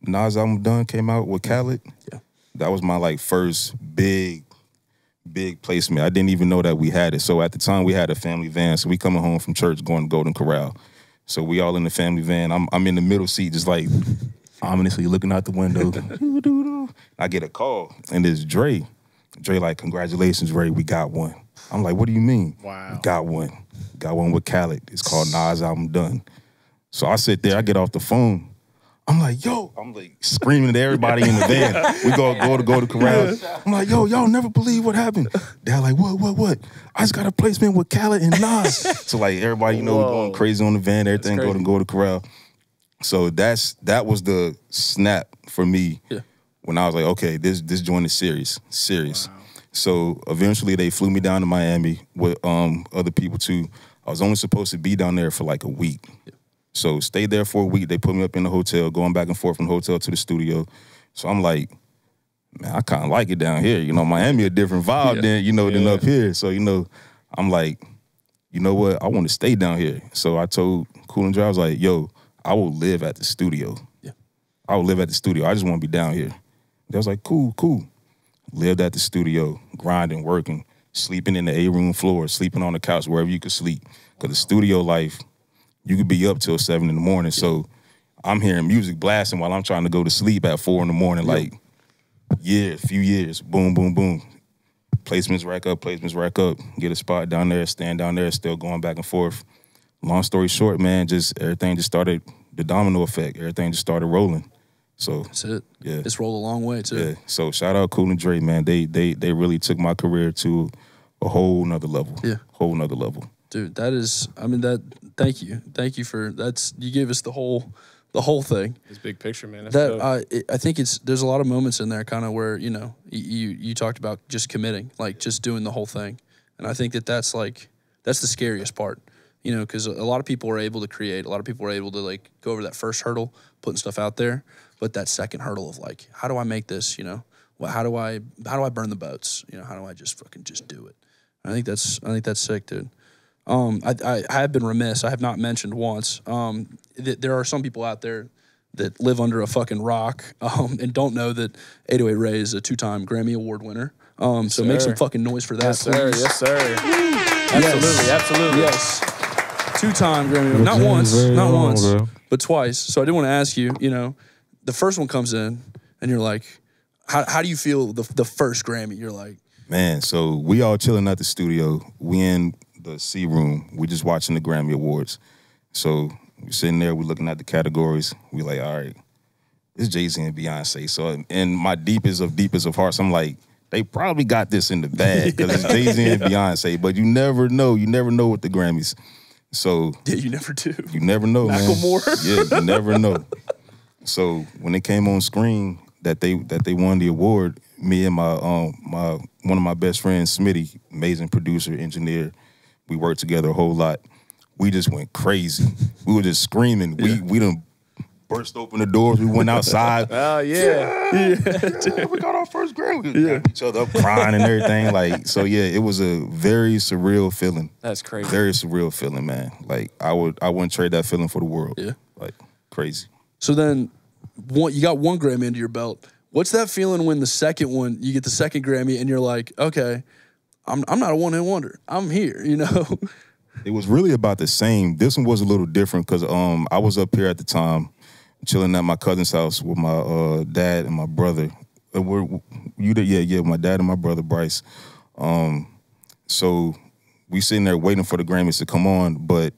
Nas album Done came out with Khaled. Yeah. That was my like first big placement. I didn't even know that we had it. So at the time we had a family van. So we coming home from church going to Golden Corral. So we all in the family van. I'm in the middle seat just like ominously looking out the window. I get a call and it's Dre. Dre like, congratulations, Ray, we got one. I'm like, what do you mean? Wow. We got one. Got one with Khaled. It's called Nas Album Done. So I sit there, I get off the phone. I'm like, yo, I'm like screaming at everybody in the van. We go to Corral. I'm like, yo, y'all never believe what happened. They're like, what? I just got a placement with Khaled and Nas. So like everybody, we going crazy on the van, everything, go to Corral. So that was the snap for me when I was like, okay, this joint is serious. Wow. So eventually they flew me down to Miami with other people too. I was only supposed to be down there for like a week. Yeah. So stayed there for a week. They put me up in the hotel, going back and forth from the hotel to the studio. So I'm like, man, I kind of like it down here. You know, Miami a different vibe than up here. So, I'm like, you know what? I want to stay down here. So I told Cool and Dre, I was like, yo, I will live at the studio. Yeah. I will live at the studio. I just want to be down here. They was like, cool. Lived at the studio, grinding, working, sleeping in the A-room floor, sleeping on the couch, wherever you could sleep. Because the studio life, you could be up till 7 in the morning. So I'm hearing music blasting while I'm trying to go to sleep at 4 in the morning. Like, few years, boom, boom, boom. placements rack up, get a spot down there, stand down there, still going back and forth. Long story short, man, just everything just started, the domino effect, everything just started rolling. So that's it. Yeah. It's rolled a long way too. Yeah. So shout out Cool and Dre, man. They really took my career to a whole nother level. Yeah. Whole nother level. Dude, that is, I mean, thank you. Thank you for, you gave us the whole thing. This big picture, man. That's dope. I think there's a lot of moments in there kind of where, you know, you talked about just committing, like just doing the whole thing. And I think that's the scariest part, you know, because a lot of people are able to create, a lot of people are able to like go over that first hurdle, putting stuff out there. But that second hurdle of like, how do I make this, you know, how do I burn the boats? You know, how do I just fucking just do it? I think that's sick, dude. I have been remiss. I have not mentioned once. There are some people out there that live under a fucking rock and don't know that 808 Ray is a 2-time Grammy Award winner. So make some fucking noise for that, yes, sir. please. Yes, sir. Absolutely, absolutely. Yes. 2-time Grammy Award. Not once, but twice. So I did want to ask you, you know, the first one comes in and you're like, how do you feel the first Grammy? You're like, man, so we all chilling at the studio. We in the C room. We just watching the Grammy Awards. So we're sitting there, we're looking at the categories. We like, all right, it's Jay-Z and Beyonce. So in my deepest of hearts, I'm like, they probably got this in the bag because it's Jay-Z and Beyonce. But you never know. You never know with the Grammys. So yeah, you never do. You never know, Macklemore. Man. Yeah, you never know. So when it came on screen that they won the award, me and my one of my best friends, Smitty, amazing producer, engineer, we worked together a whole lot. We just went crazy. We were just screaming. Yeah. We done burst open the doors. We went outside. Oh yeah. We got our first Grammy. We got each other up crying and everything. Like, so yeah, it was a very surreal feeling. That's crazy. Very surreal feeling, man. Like I wouldn't trade that feeling for the world. Yeah. Like crazy. So then you got one Grammy under your belt. What's that feeling when the second one, you get the second Grammy and you're like, okay, I'm not a one-hit wonder. I'm here, you know? It was really about the same. This one was a little different because I was up here at the time chilling at my cousin's house with my dad and my brother. My dad and my brother, Bryce. So we sitting there waiting for the Grammys to come on, but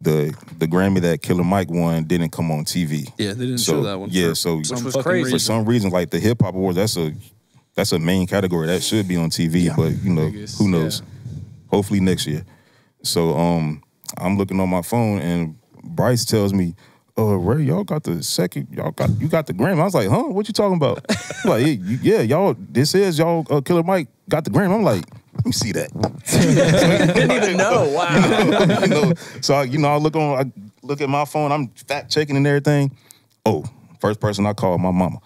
the Grammy that Killer Mike won didn't come on TV. Yeah, they didn't show that one. Yeah, which was crazy. For some reason, like the Hip Hop Awards, that's a main category that should be on TV. Yeah. But you know, who knows? Yeah. Hopefully next year. So I'm looking on my phone and Bryce tells me, Ray, y'all got the second, you got the Grammy. I was like, huh? What you talking about? Like, yeah, y'all, this says y'all Killer Mike got the Grammy. I'm like, let me see that. Didn't even know. Wow. So I look at my phone. I'm fact checking and everything. Oh, first person I call, my mama.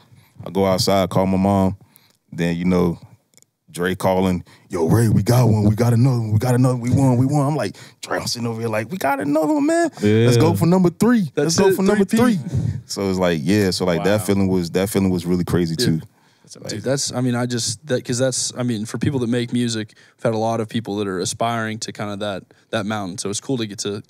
I go outside, call my mom. Then Dre calling, yo, Ray, we got one. We got another one. We won. I'm like, Dre, I'm sitting over here like, we got another one, man. Yeah. Let's go for number 3. Let's go for number 3. So it's like, yeah. So like that feeling was really crazy too. That's amazing. Dude, for people that make music, we've had a lot of people that are aspiring to kind of that mountain. So it's cool to get to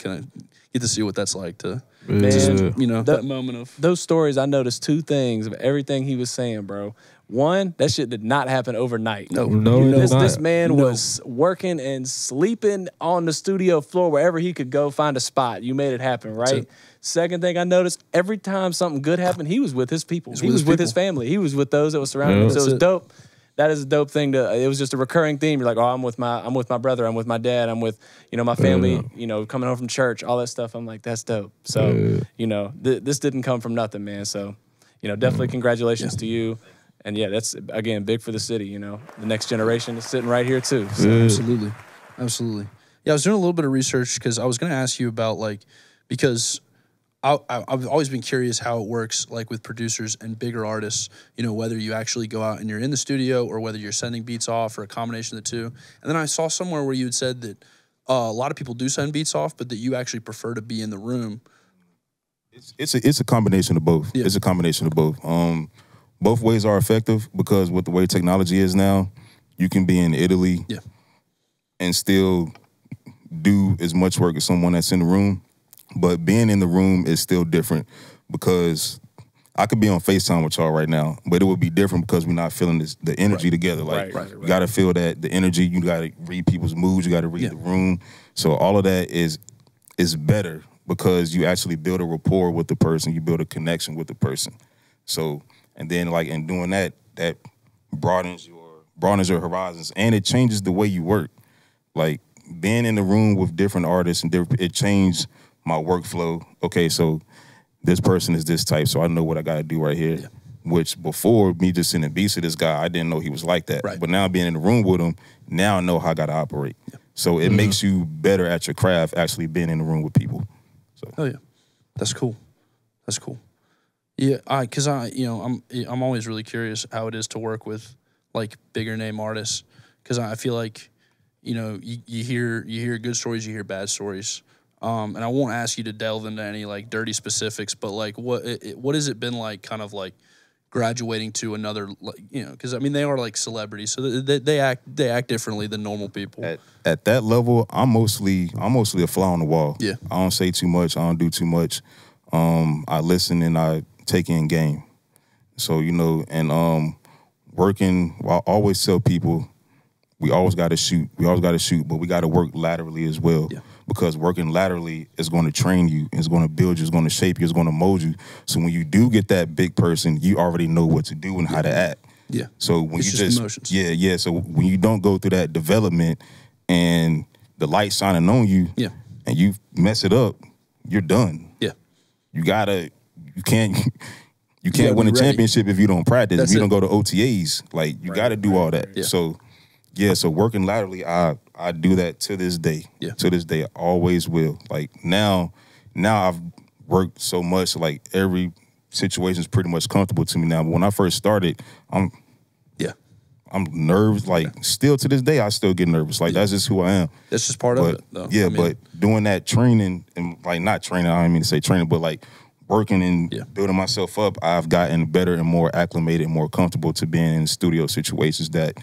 see what that's like to, that moment of those stories. I noticed 2 things of everything he was saying, bro. One, that shit did not happen overnight. No, this man was working and sleeping on the studio floor wherever he could go find a spot. You made it happen, right? Second thing I noticed, every time something good happened, he was with his people. He was with his family. He was with those that was surrounding him. So it was dope. That is a dope thing it was just a recurring theme. You're like, oh, I'm with my brother, I'm with my dad, I'm with, my family, coming home from church, all that stuff. I'm like, that's dope. So, this didn't come from nothing, man. So, definitely congratulations to you. And yeah, that's, again, big for the city, The next generation is sitting right here too. So. Absolutely. Absolutely. Yeah, I was doing a little bit of research because I was going to ask you about, because I've always been curious how it works, with producers and bigger artists, whether you actually go out and you're in the studio or whether you're sending beats off or a combination of the two. And then I saw somewhere where you had said that a lot of people do send beats off, but that you actually prefer to be in the room. It's a combination of both. Yeah. It's a combination of both. Both ways are effective because with the way technology is now, you can be in Italy and still do as much work as someone that's in the room. But being in the room is still different because I could be on FaceTime with y'all right now, but it would be different because we're not feeling the energy together. Like you got to feel that the energy. You got to read people's moods. You got to read the room. So all of that is better because you actually build a rapport with the person. You build a connection with the person. So and then like in doing that broadens your horizons, and it changes the way you work. Like being in the room with different artists and it changed my workflow. Okay, so this person is this type, so I know what I got to do right here. Yeah. Which before me just sending beats to this guy, I didn't know he was like that. Right. But now being in the room with him, now I know how I got to operate. Yeah. So it makes you better at your craft actually being in the room with people. So oh yeah, that's cool. That's cool. Yeah, because I'm always really curious how it is to work with like bigger name artists, because I feel like you hear good stories, you hear bad stories. And I won't ask you to delve into any like dirty specifics, but like what has it been like, kind of like graduating to another, like, because I mean they are like celebrities, so they act differently than normal people. At that level, I'm mostly a fly on the wall. Yeah, I don't say too much, I don't do too much. I listen and I take in game. So and working, I always tell people we always got to shoot. We always got to shoot, but we got to work laterally as well. Yeah. Because working laterally is going to train you, it's going to build you, it's going to shape you, it's going to mold you. So when you do get that big person, you already know what to do and how to act. Yeah. So when it's you just emotions. Yeah. So when you don't go through that development and the light shining on you, and you mess it up, you're done. Yeah. You can't win a championship if you don't practice. If you don't go to OTAs, like you got to do all that. Yeah. So. Yeah, so working laterally, I do that to this day. Yeah. To this day, I always will. Like now I've worked so much, like every situation is pretty much comfortable to me now. But when I first started, I'm nervous. Like still to this day, I still get nervous. Like that's just who I am. That's just part of it, though. Yeah, but doing that training and like not training, I don't mean to say training, but like working and building myself up, I've gotten better and more acclimated, more comfortable to being in studio situations that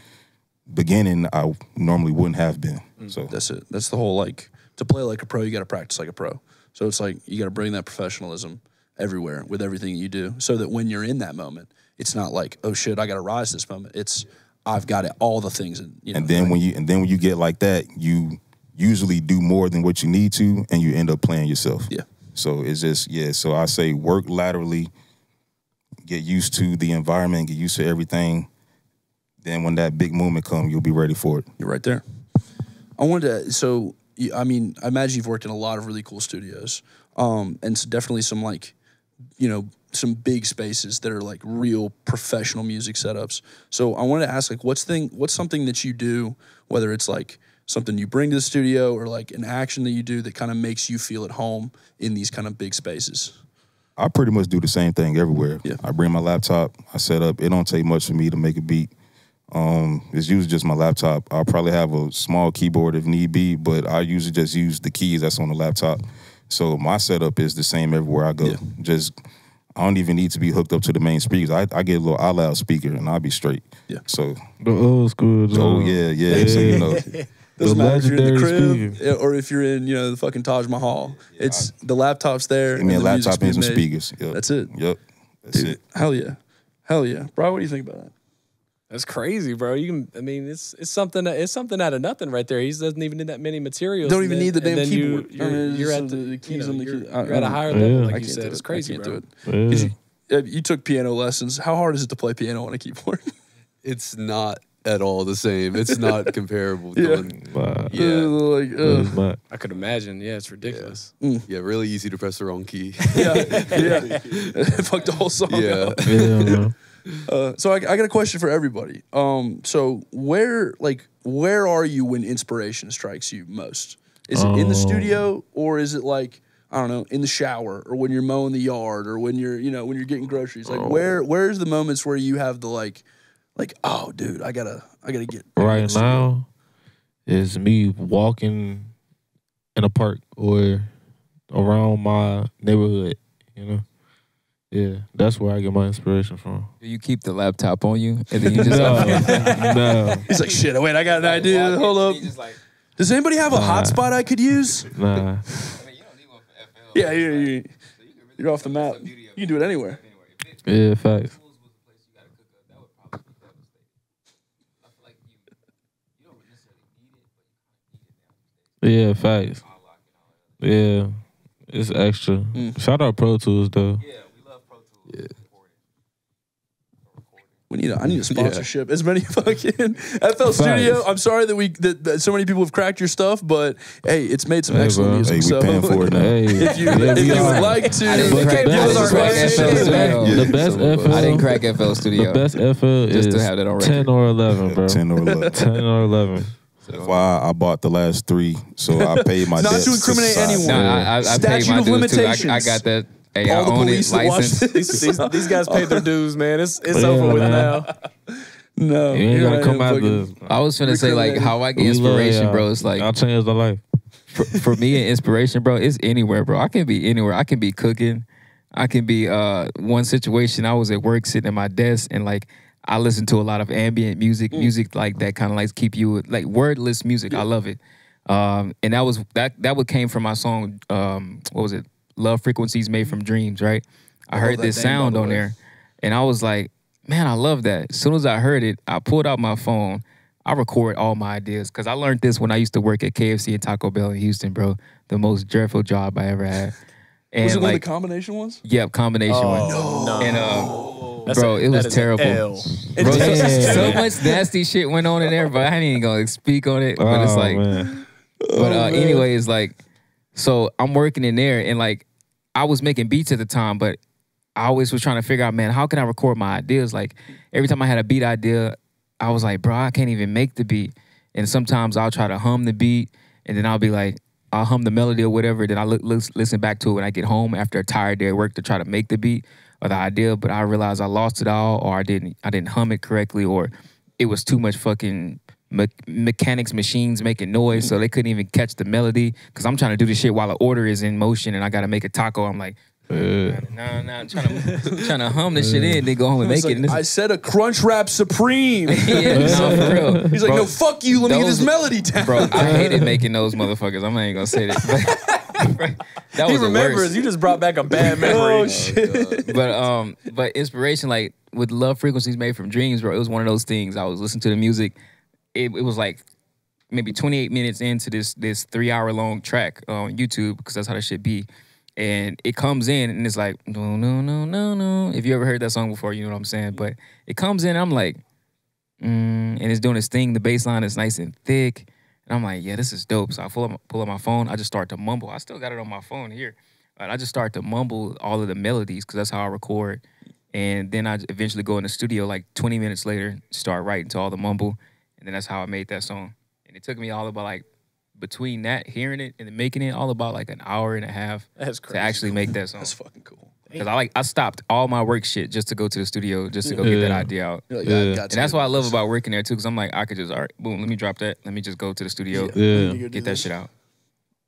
beginning I normally wouldn't have been. So that's it. That's the whole, like, to play like a pro, you got to practice like a pro. So it's like you got to bring that professionalism everywhere with everything you do, so that when you're in that moment, it's not like, oh shit, I got to rise this moment. It's I've got it, all the things. And then when you get like that, you usually do more than what you need to, and you end up playing yourself. Yeah. So it's just So I say work laterally, get used to the environment, get used to everything. Then when that big moment comes, you'll be ready for it. You're right there. I wanted to, I imagine you've worked in a lot of really cool studios. And so definitely some like, some big spaces that are like real professional music setups. So I wanted to ask, like, what's something that you do, whether it's like something you bring to the studio or like an action that you do that kind of makes you feel at home in these kind of big spaces? I pretty much do the same thing everywhere. Yeah. I bring my laptop, I set up. It don't take much for me to make a beat. It's usually just my laptop. I'll probably have a small keyboard if need be, but I usually just use the keys that's on the laptop. So my setup is the same everywhere I go. Yeah. I don't even need to be hooked up to the main speakers. I get a little iLoud speaker and I'll be straight. Yeah. So the old school. Oh yeah. So doesn't matter if you're in the crib or if you're in the fucking Taj Mahal. Yeah, the laptop's there. Give me a laptop and some speakers. Yep. That's it. Yep. That's it. Hell yeah. Bro, what do you think about that? That's crazy, bro. It's something out of nothing right there. He doesn't even need that many materials. Don't even need the damn keyboard. You're at the keys on the key. You're at a higher level, like you said. It's crazy, bro. You took piano lessons. How hard is it to play piano on a keyboard? It's not at all the same. It's not comparable. I could imagine. Yeah, it's ridiculous. Yeah, really easy to press the wrong key. Yeah. Fuck the whole song up. So I got a question for everybody. So where are you when inspiration strikes you most? Is it in the studio, or is it like, I don't know, in the shower, or when you're mowing the yard, or when you're when you're getting groceries? Like where's the moments where you have the like, oh dude, I gotta get right now is me walking in a park or around my neighborhood, Yeah, that's where I get my inspiration from. Do you keep the laptop on you and then you just No. He's like, shit, wait, I got an idea. Hold up. Does anybody have a hotspot I could use? Nah. I mean, you don't need one for FL. Yeah, you're off the map. You can do it anywhere. Yeah, facts. Yeah, facts. Yeah, it's extra. Shout out Pro Tools though. I need a sponsorship. As many fucking FL Studio. I'm sorry that so many people have cracked your stuff, but hey, it's made some excellent music. Hey, we paying for it now. If you would like to, The best FL. I didn't crack FL Studio. The best FL Just is to have that on record. 10 or 11, bro. 10 or 11. 10 or 11. That's why I bought the last 3, so I paid my Not debts to incriminate society. anyone. No, I paid Statute my of dues too. limitations. I got that. Hey, I All the own it. police that watch License. These guys paid their dues, man. It's over with now. No, You ain't here gotta I come am out fucking- the. I was finna say like how I get inspiration, bro. It's like I'll change the life. for me and inspiration, bro, it's anywhere, bro. I can be anywhere. I can be cooking. I can be one situation. I was at work sitting at my desk and like I listen to a lot of ambient music like that kind of like keep you like wordless music. I love it. And that what came from my song. What was it? Love Frequencies Made from Dreams, right? I heard this sound on there, and I was like, man, I love that. As soon as I heard it, I pulled out my phone. I record all my ideas because I learned this when I used to work at KFC and Taco Bell in Houston, bro. The most dreadful job I ever had. And Was it one of like, the combination ones? Yep, combination one. No. And bro, it was terrible. Bro, so much nasty shit went on in there, but I ain't even gonna speak on it. But it's like, man. but anyway, it's like, so I'm working in there and like, I was making beats at the time, but I always was trying to figure out, man, how can I record my ideas? Like every time I had a beat idea, I was like, bro, I can't even make the beat. And sometimes I'll try to hum the beat, and then I'll be like, I'll hum the melody or whatever. Then I listen back to it when I get home after a tired day at work to try to make the beat or the idea. But I realized I lost it all, or I didn't hum it correctly, or it was too much fucking mechanics, machines making noise, so they couldn't even catch the melody. Because I'm trying to do this shit while the order is in motion, and I got to make a taco. I'm like, no, I'm trying to hum this shit in, then go home and make Like, it. And I said a Crunch Wrap Supreme. yeah, no, for real. He's like, Bro, no, fuck you. Let me get this melody down. Bro, I hated making those motherfuckers. I'm not even gonna say that. That was He the remembers. worst. You just brought back a bad memory. Oh, shit. But inspiration, like with Love Frequencies Made from Dreams, bro, it was one of those things. I was listening to the music. It was like maybe 28 minutes into this 3-hour long track on YouTube, because that's how that shit be. And it comes in and it's like, no, no, no, no, no. If you ever heard that song before, you know what I'm saying. But it comes in and I'm like, and it's doing its thing. The bass line is nice and thick. And I'm like, yeah, this is dope. So I pull up my phone. I just start to mumble. I still got it on my phone here. But I just start to mumble all of the melodies because that's how I record. And then I eventually go in the studio like 20 minutes later, start writing to all the mumble. And then that's how I made that song. And it took me all about like, between that, hearing it and making it, all about like an hour and a half to actually make that song. That's fucking cool. Because I stopped all my work shit just to go to the studio, just to go get that idea out. Like, And that's what I love about working there too, because I'm like, I could just, all right, boom, let me drop that. Let me just go to the studio, get that shit out.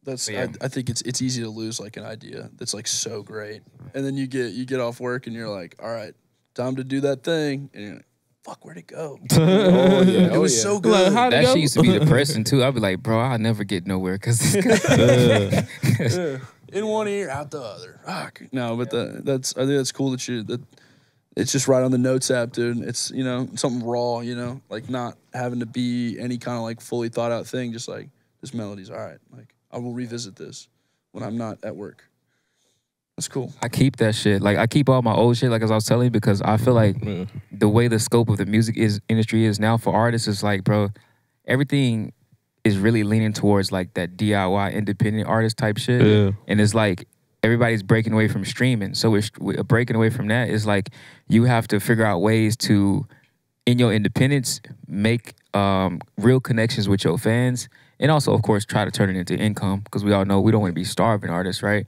That's Yeah. I think it's easy to lose like an idea that's like so great, and then you get off work and you're like, all right, time to do that thing, and you're like, fuck, where'd it go? It was so good. That shit used to be depressing too. I'd be like, bro, I'll never get nowhere because in one ear, out the other. Fuck. No, but that's I think that's cool that it's just right on the notes app, dude. It's, you know, something raw, you know, like not having to be any kind of like fully thought out thing. Just like, this melody's all right. Like, I will revisit this when I'm not at work. That's cool. I keep that shit. Like, I keep all my old shit, like as I was telling you, because I feel like the way the scope of the music industry is now for artists is like, bro, everything is really leaning towards like that DIY independent artist type shit. Yeah. And it's like everybody's breaking away from streaming. So we're breaking away from that. It's like you have to figure out ways to, in your independence, make real connections with your fans. And also, of course, try to turn it into income, because we all know we don't want to be starving artists, right?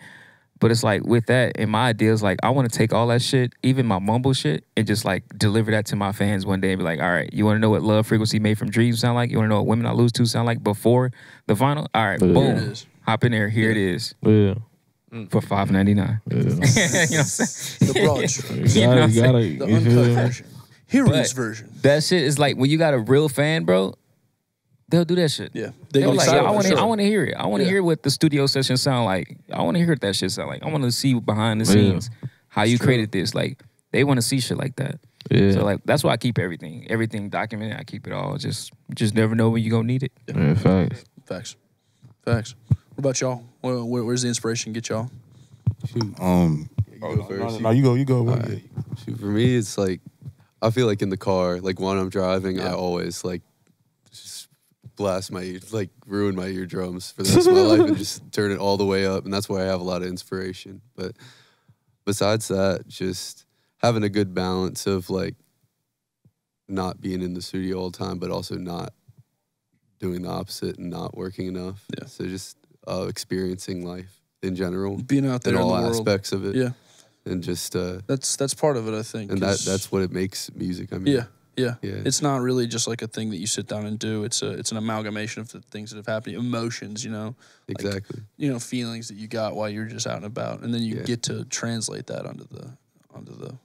But it's like with that, and my idea is like, I want to take all that shit, even my mumble shit, and just like deliver that to my fans one day and be like, all right, you want to know what Love Frequency Made from Dreams sound like? You want to know what Women I Lose To sound like before the vinyl? All right, boom. Hop in there. Here it is. Yeah. For $5.99. Yeah. You know what I'm saying? The broad stroke. You know what I'm saying? The uncut version. Heroux version. That shit is like, when you got a real fan, bro, they'll do that shit. Yeah. They're like, excited I for sure. want to hear it. I want to hear what the studio session sound like. I want to hear what that shit sound like. I want to see behind the scenes how you created this. Like, they want to see shit like that. Yeah. So like that's why I keep everything documented. I keep it all. Just never know when you gonna need it. Yeah, Facts. What about y'all? Where's the inspiration get y'all? Shoot. No, you go. Right. Shoot, for me, it's like I feel like in the car, like when I'm driving, I always like just blast ruin my eardrums for the rest of my life and just turn it all the way up, and that's where I have a lot of inspiration. But besides that, just having a good balance of like not being in the studio all the time, but also not doing the opposite and not working enough. Yeah. So just experiencing life in general, being out there in all in the aspects world. of it. Yeah. And just that's part of it, I think. And that's what it makes music. I mean, yeah. It's not really just like a thing that you sit down and do. It's an amalgamation of the things that have happened, emotions, you know. Exactly. Like, feelings that you got while you're just out and about, and then you get to translate that onto the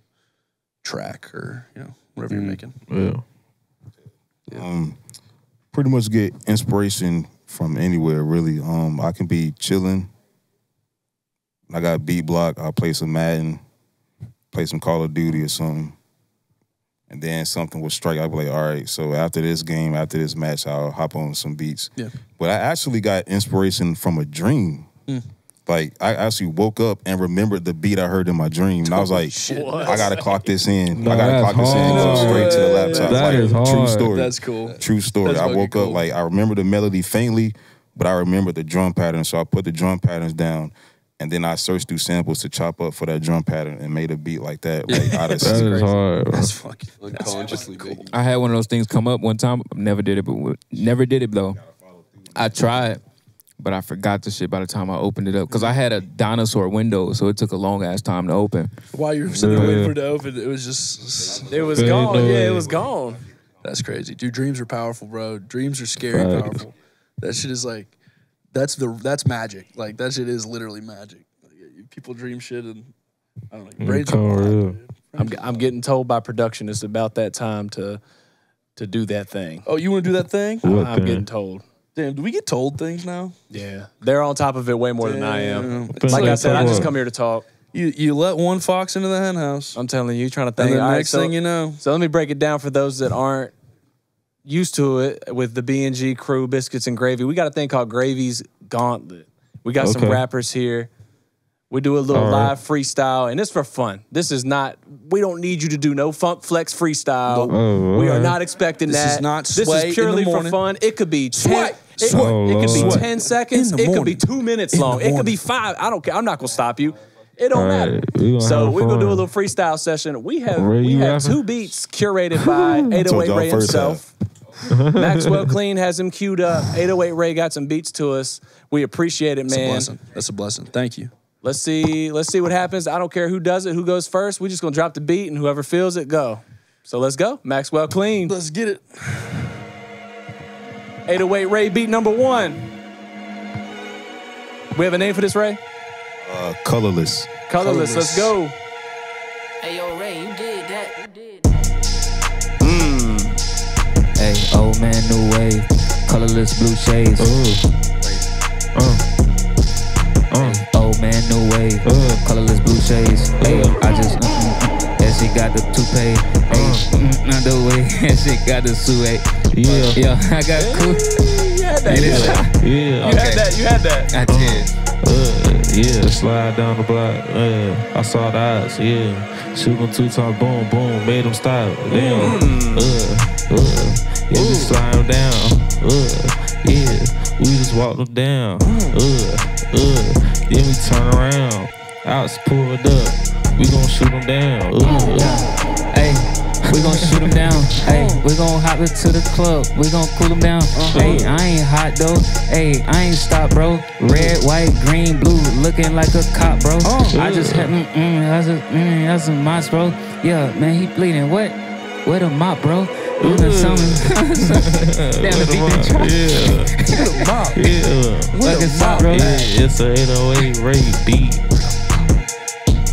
track or whatever you're making. Yeah. Pretty much get inspiration from anywhere, really. I can be chilling. I got a beat block. I'll play some Madden, play some Call of Duty or something. And then something will strike. I'll be like, all right, so after this game, after this match, I'll hop on some beats. Yeah. But I actually got inspiration from a dream. Like, I actually woke up and remembered the beat I heard in my dream. And I was like, I got to clock this in. I got to clock this in and go straight to the laptop. That is hard. True story. That's cool. True story. I woke up, like, I remember the melody faintly, but I remember the drum pattern. So I put the drum patterns down. And then I searched through samples to chop up for that drum pattern and made a beat like that. Like, that is hard. That's fucking unconsciously cool. I had one of those things come up one time. Never did it though. I tried, but I forgot the shit by the time I opened it up because I had a dinosaur window, so it took a long ass time to open. While you were sitting there waiting for it to open, it was just it was gone. Yeah, it was gone. That's crazy, dude. Dreams are powerful, bro. Dreams are scary, powerful. That shit is like. That's magic. Like, that shit is literally magic. Like, people dream shit and I don't know. Brains are wild, I'm getting told by production it's about that time to do that thing. Oh, you want to do that thing? I'm getting told. Damn, do we get told things now? Yeah. They're on top of it way more than I am. Like I said, I just come here to talk. You let one fox into the hen house. I'm telling you, trying to think. And the next thing you know. So let me break it down for those that aren't used to it with the B&G crew, Biscuits and Gravy. We got a thing called Gravy's Gauntlet. We got some rappers here. We do a little live freestyle, and it's for fun. This is not, we don't need you to do no funk flex freestyle. We are not expecting that. This is not This sway is purely in the for morning. fun. It could be 10, it could be 10 seconds. It could be 2 minutes long. It could be 5. I don't care. I'm not going to stop you. It don't matter. So we're going to do a little freestyle session. We have 2 beats curated by 808 Ray himself. Maxwell Klean has him queued up. 808 Ray got some beats to us. We appreciate it, man. That's a blessing. Thank you. Let's see what happens. I don't care who does it, who goes first. We're just gonna drop the beat and whoever feels it, go. So let's go. Maxwell Klean. Let's get it. 808 Ray beat number 1. We have a name for this, Ray? Colorless. Colorless. Let's go. Hey, yo, Ray, you did that. Hey, old man, new wave, colorless blue shades. Old man, new wave, colorless blue shades. Hey, I just, and she got the toupee. Hey, not the way, and she got the suede. Yeah, I got cool. You had that. You had that. I did. Slide down the block. I saw the eyes. Shoot them 2 times. Boom, boom. Made them stop. Damn. Yeah, we slide them down. We just walk them down. Then we turn around. Outs pull it up. We gon' shoot them down. Hey, we gon' shoot them down. Hey, we gon' hop it to the club. We gon' cool them down. Hey, I ain't hot though. Hey, I ain't stop, bro. Red, white, green, blue, looking like a cop, bro. I just had that's a moss, bro. Yeah, man, he bleeding. What? Where the mop, bro? Damn, the beat been dropped. Like a mop, bro. It's a 808 Ray beat.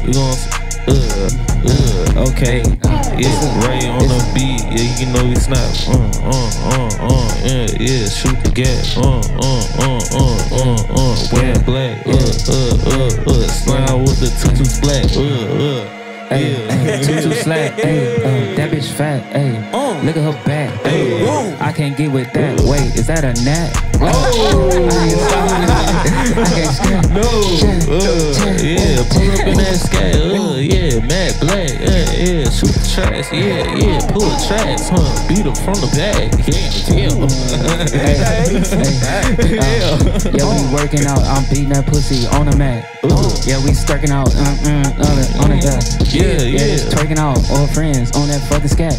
We gon' okay. Ray on the beat. Yeah, you know he snap. Yeah, shoot the gas. Wear black. Slide with the tutus black. Tutu slap, that bitch fat, look at her back, I can't get with that. Wait, is that a gnat? No, yeah, pull up in that scale, yeah, matte black, yeah, shoot the trash, yeah, pull the trash, beat her from the back, yeah, we working out, I'm beating that pussy on the mat. Yeah, we sturking out, on it, just twerking out, all friends on that fucking scat.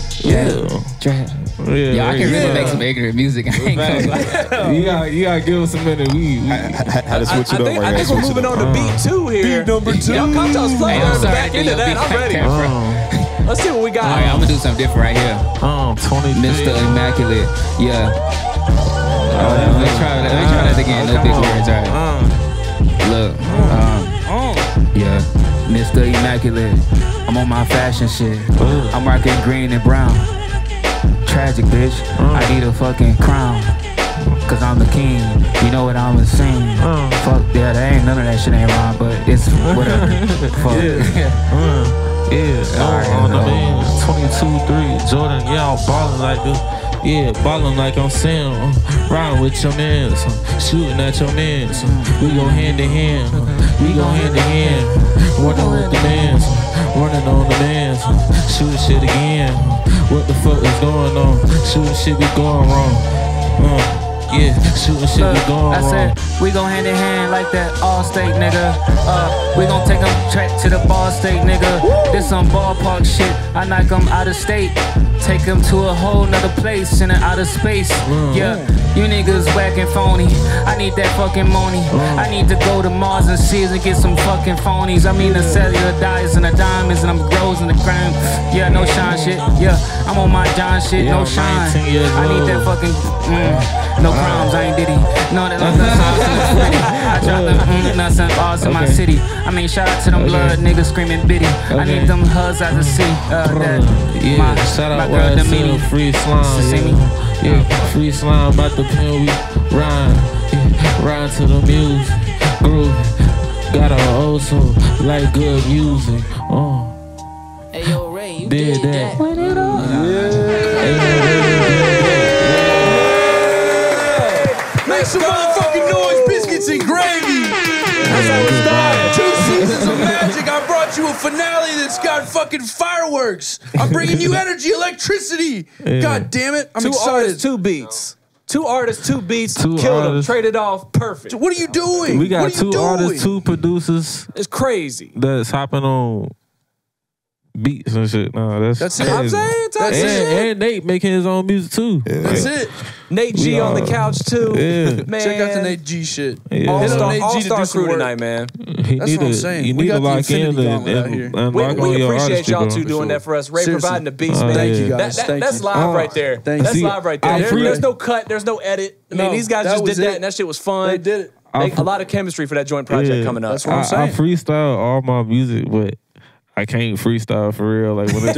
Trap. Yeah, I can really make some ignorant music. I ain't gonna lie. You gotta give us a minute. We had to switch it up. I think we're moving on to beat 2 here. Beat number 2. Y'all come to us playing back into that. I'm ready. Let's see what we got. All right, I'm gonna do something different right here. 23. Mr. Immaculate. Yeah. Let me try that again. No big words. All right. Look. Yeah. Mr. Immaculate. I'm on my fashion shit. I'm rocking green and brown. Tragic, bitch. I need a fucking crown. Cause I'm the king. You know what I'ma sing. Fuck, yeah, that ain't none of that shit ain't wrong, but it's whatever. Fuck. On the man, 22-3, Jordan, yeah, I'm ballin' like this. Yeah, ballin' like I'm saying, riding with your mans, shooting at your mans. We go hand in hand, we go hand in hand. Running with the mans, running on the mans. Shooting shit again. What the fuck is going on? Shooting shit be going wrong. Yeah, shooting shit be going wrong. I said, we gon' hand in hand like that all-state nigga. We gon' take them track to the ball state, nigga. This some ballpark shit, I knock them out of state. Take them to a whole nother place in an outer space. Yeah, you niggas whack and phony. I need that fucking money. I need to go to Mars and Seas and get some fucking phonies. I mean the cellular dyes and the diamonds and them grows in the crime. Yeah, no shine shit. Yeah, I'm on my John shit, no shine. I need that fucking no crimes, I ain't Diddy. No, that's I drop them nuts and balls in my city. I mean, shout out to them blood niggas screaming bitty. I need them hugs out the sea. Shout out YSL, free slime. Yeah, free slime about the pen, we rhyme to the music, groove. Got a old soul, like good music. Hey, yo, Ray, you did that. Make some motherfucking noise, Biscuits and Gravy. That's how it started. 2 seasons of magic. I brought you a finale that's got fucking fireworks. I'm bringing you energy, electricity. God damn it. I'm excited. 2 artists, 2 beats. 2 artists, 2 beats. Killed them. Traded off. Perfect. What are you doing? We got 2 artists, 2 producers. It's crazy. That's hopping on beats and shit. No, that's it. I'm saying, that's it. And Nate making his own music too. That's it. NateG on the couch too. Man. Check out the NateG shit. All-star crew tonight, man. That's what I'm saying. You need to lock in and we appreciate y'all two doing that for us. Ray providing the beats, man. Thank you guys. That's live right there. That's live right there. There's no cut. There's no edit. I mean, these guys just did that, and that shit was fun. They did it. A lot of chemistry for that joint project coming up. That's what I'm saying. I freestyle all my music, but I can't freestyle for real. Like when you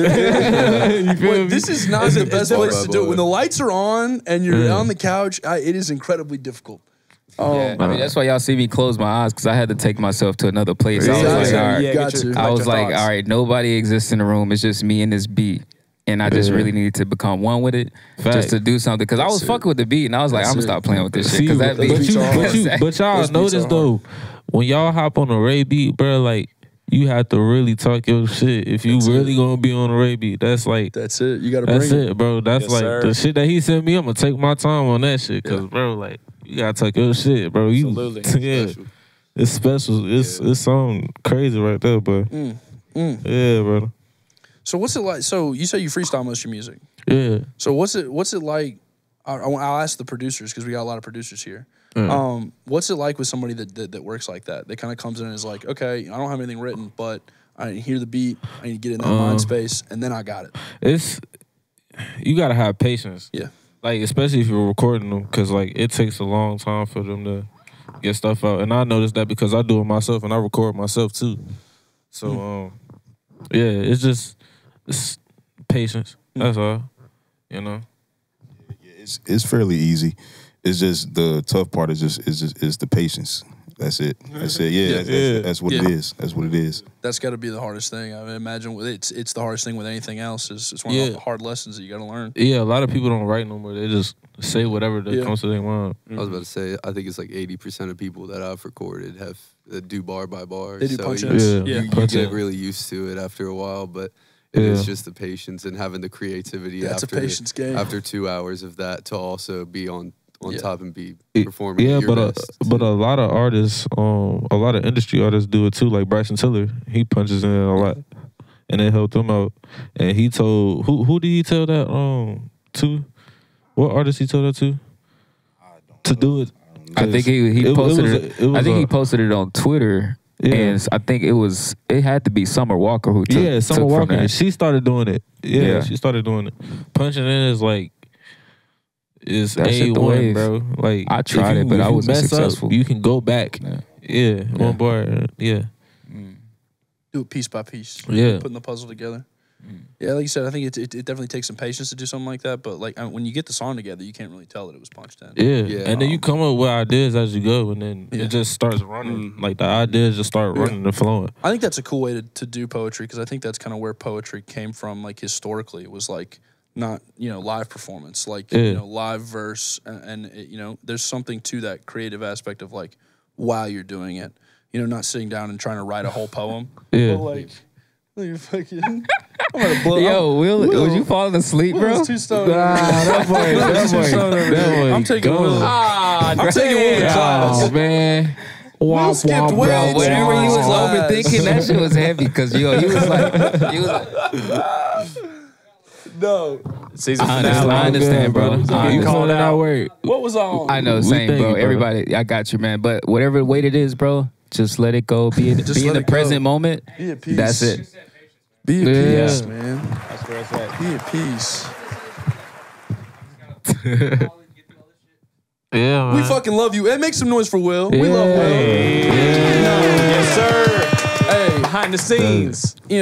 feel me? This is not the best place to do it. When the lights are on and you're on the couch, it is incredibly difficult. I mean, that's why y'all see me close my eyes, because I had to take myself to another place. I was like, all right, nobody exists in the room. It's just me and this beat. And I just really needed to become one with it, just to do something. Because I was fucking with the beat, and I was like, I'm gonna stop playing with this shit. Because that beat. But y'all notice though, when y'all hop on a Ray beat, bro, like, you have to really talk your shit. If you really gonna be on a Ray beat, that's like... That's it. You gotta bring it. That's it, bro. That's like the shit that he sent me, I'm gonna take my time on that shit. Cause, bro, like, you gotta talk your shit, bro. Absolutely. It's special. It's something crazy right there, but... Yeah, brother. So what's it like? So you say you freestyle most of your music. Yeah. So what's it like? I'll ask the producers, because we got a lot of producers here. What's it like with somebody that works like that? That kind of comes in and is like, okay, I don't have anything written, but I hear the beat, I need to get in that mind space, and then I got it. You gotta have patience. Yeah. Like, especially if you're recording them, because like it takes a long time for them to get stuff out. And I noticed that because I do it myself and I record myself too. So yeah, it's patience. That's all. You know. It's fairly easy. It's just the tough part is the patience. That's it. That's it. Yeah, that's what it is. That's what it is. That's got to be the hardest thing. I imagine it's the hardest thing with anything else. It's one of the hard lessons that you got to learn. Yeah, a lot of people don't write no more. They just say whatever that comes to their mind. I was about to say, I think it's like 80% of people that I've recorded do bar by bar. They do so punch-ins. you get really used to it after a while, but it is just the patience and having the creativity It's a patience game. after 2 hours of that to also be on top and be performing. Yeah, at your best. but a lot of artists, a lot of industry artists do it too. Like Bryson Tiller, he punches in a lot, and it helped him out. And he told who did he tell that to? What artist he told that to? To do it. I think he posted it. I think he posted it on Twitter. Yeah. And I think it had to be Summer Walker who took Summer Walker. from that. She started doing it. Yeah, she started doing it. Punching in is like is A1, bro. Like I tried it, but I wasn't successful. You can go back. Yeah. One bar. Yeah. Do it piece by piece. Yeah. Putting the puzzle together. Yeah, like you said, I think it definitely takes some patience to do something like that. But like when you get the song together, you can't really tell that it was punched in. Yeah. And then you come up with ideas as you go, and then it just starts running. Like the ideas just start running and flowing. I think that's a cool way to do poetry, because I think that's kind of where poetry came from. Like historically, it was like not live performance, like live verse, and there's something to that creative aspect of like while you're doing it, not sitting down and trying to write a whole poem. Yeah. But like you're fucking. I'm gonna blow. Yo, Will, was you falling asleep, bro? Will's too stoned. That boy. I'm taking Will. I'm taking Will to class. Oh man. Will skipped way bro, too whenever long you was class. overthinking, that shit was heavy because he was like, no. Season I finale. understand, bro. You calling it out word. What was on? I know, same, bro. Everybody, I got you, man. But whatever weight it is, bro, just let it go. Be in the present moment. Be at peace. That's it. Be at peace, Yeah. man. That's where it's at. Be at peace. Yeah, man. We fucking love you. Hey, make some noise for Will. We love Will. Yes, sir. Hey, Behind the scenes. I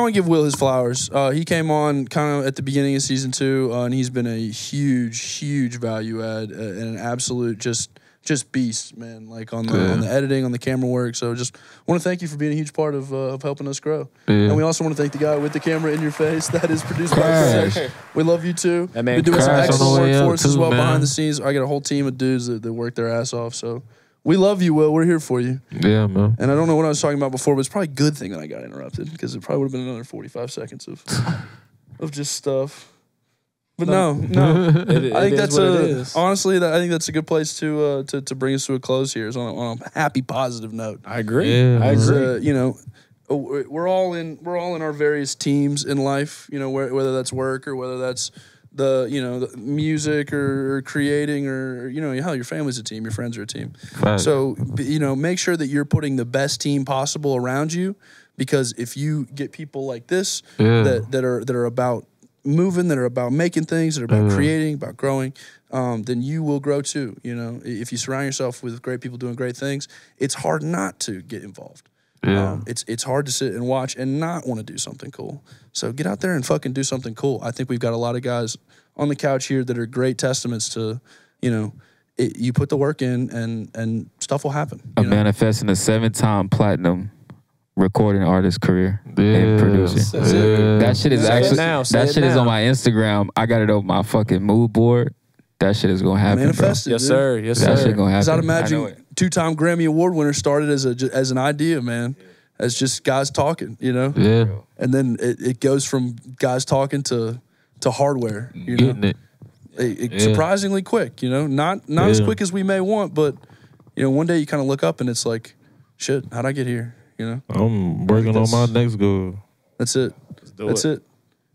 want to give Will his flowers. He came on kind of at the beginning of season 2, and he's been a huge value add and an absolute just beast, man. Like on the editing, on the camera work. So just want to thank you for being a huge part of helping us grow. Yeah. And we also want to thank the guy with the camera in your face that is produced by Crash. We love you too. That man Been doing some Crash excellent work for us as well man. behind the scenes. I got a whole team of dudes that work their ass off. So we love you, Will. We're here for you. Yeah, man. And I don't know what I was talking about before, but it's probably a good thing that I got interrupted, because it probably would have been another 45 seconds of just stuff. But no. I think that's honestly, I think that's a good place to bring us to a close here. Is on a happy, positive note. I agree. Yeah, I agree. We're all in our various teams in life. Whether that's work or whether that's the music or creating or hell, your family's a team, your friends are a team. Right. So make sure that you're putting the best team possible around you, because if you get people like this that are about moving, that are about making things, that are about creating, about growing, then you will grow too. If you surround yourself with great people doing great things, it's hard not to get involved. Yeah. It's hard to sit and watch and not want to do something cool. So get out there and fucking do something cool. I think we've got a lot of guys on the couch here that are great testaments to, you put the work in and stuff will happen. I'm manifesting a 7-time platinum recording artist career and producer. That shit is actually that shit is on my Instagram. I got it on my fucking mood board. That shit is gonna happen. Manifest it, Yes, sir. Yes, That sir. shit gonna happen. I'd imagine 2-time Grammy Award winner started as an idea, man, as just guys talking, Yeah. and then it goes from guys talking to hardware, Getting it. surprisingly quick, not as quick as we may want, but one day you kind of look up and it's like, shit, how'd I get here? I'm working on my next goal. That's it. That's it.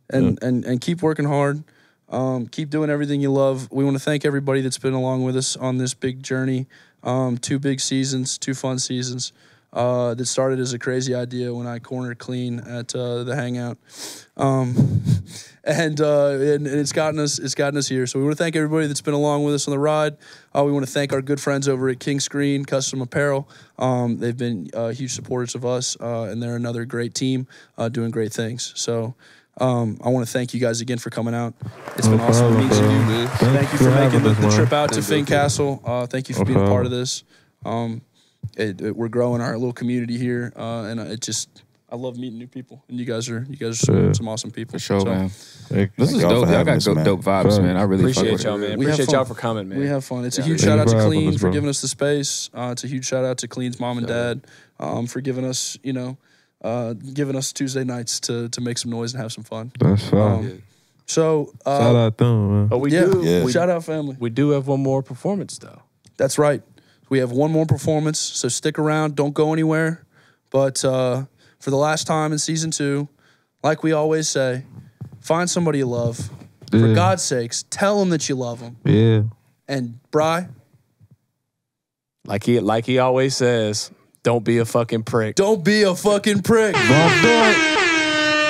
And keep working hard. Keep doing everything you love. We want to thank everybody that's been along with us on this big journey. 2 big seasons, 2 fun seasons. That started as a crazy idea when I cornered Klean at the Hangout, and it's gotten us here. So we want to thank everybody that's been along with us on the ride. We want to thank our good friends over at King Screen Custom Apparel. They've been huge supporters of us, and they're another great team doing great things. So I want to thank you guys again for coming out. It's been awesome to meet you, man. Thank you for making the trip out to Finn Castle. Thank you for being a part of this. we're growing our little community here, and I love meeting new people, and you guys are some awesome people. For sure, So, man. This is dope. Y'all got dope vibes, man. I really appreciate y'all, man. Appreciate y'all for coming, man. We have fun. It's a huge shout out to Klean for giving us the space. It's a huge shout out to Klean's mom and dad for giving us, giving us Tuesday nights to make some noise and have some fun. That's fine. So shout out them, man. But we shout out family. We do have one more performance though. That's right. We have one more performance, so stick around. Don't go anywhere. But for the last time in season 2, like we always say, find somebody you love. For God's sakes, tell them that you love them. Yeah. And Bri, like he always says, don't be a fucking prick. Don't be a fucking prick.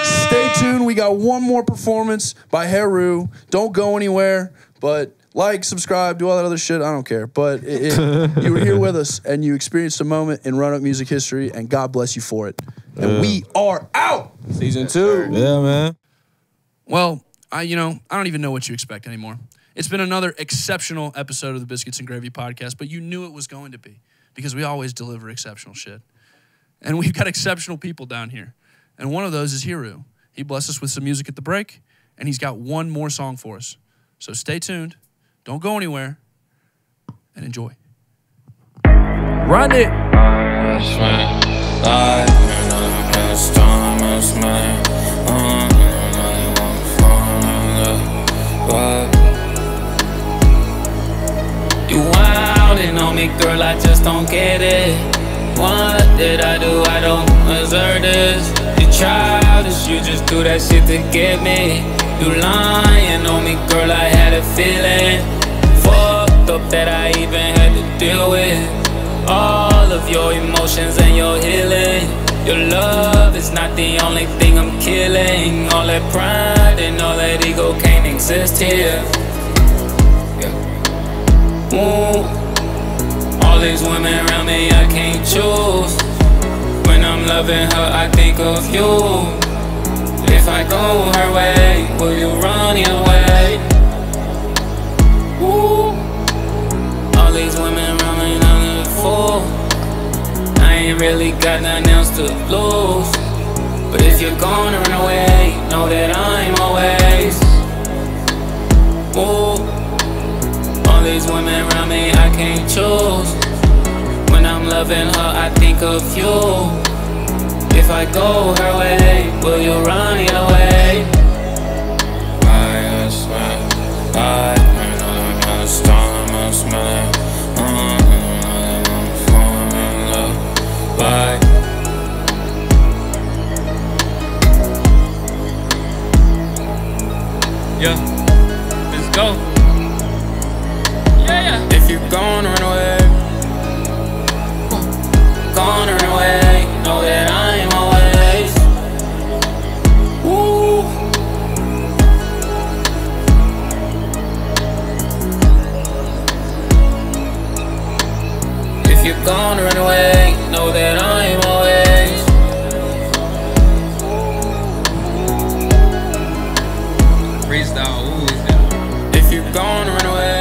Stay tuned. We got one more performance by Heroux. Don't go anywhere. But like, subscribe, do all that other shit. I don't care. But you were here with us, and you experienced a moment in Roanoke music history, and God bless you for it. And we are out. Season 2. Yeah, man. Well, I don't even know what you expect anymore. It's been another exceptional episode of the Biscuits and Gravy podcast, but you knew it was going to be because we always deliver exceptional shit. And we've got exceptional people down here. And one of those is Heroux. He blessed us with some music at the break, and he's got one more song for us. So stay tuned. Don't go anywhere. And enjoy. Run it. You wildin' on me, girl, I just don't get it. What did I do? I don't deserve this. You childish, you just do that shit to get me. You lying on me, girl, I had a feeling. Fucked up that I even had to deal with all of your emotions and your healing. Your love is not the only thing I'm killing. All that pride and all that ego can't exist here. All these women around me, I can't choose. When I'm loving her, I think of you. If I go her way, will you run your way? All these women around me, I'm a fool. I ain't really got nothing else to lose. But if you're gonna run away, know that I'm always. All these women around me, I can't choose. When I'm loving her, I think of you. If I go her way, will you run your way? I swear, I know I'm a storm, I'm smelling. Why? Yeah, let's go. If you're gonna run away, gonna run away, know that I'm always. If you're gonna run away, know that I'm always. Freestyle, if you're gonna run away.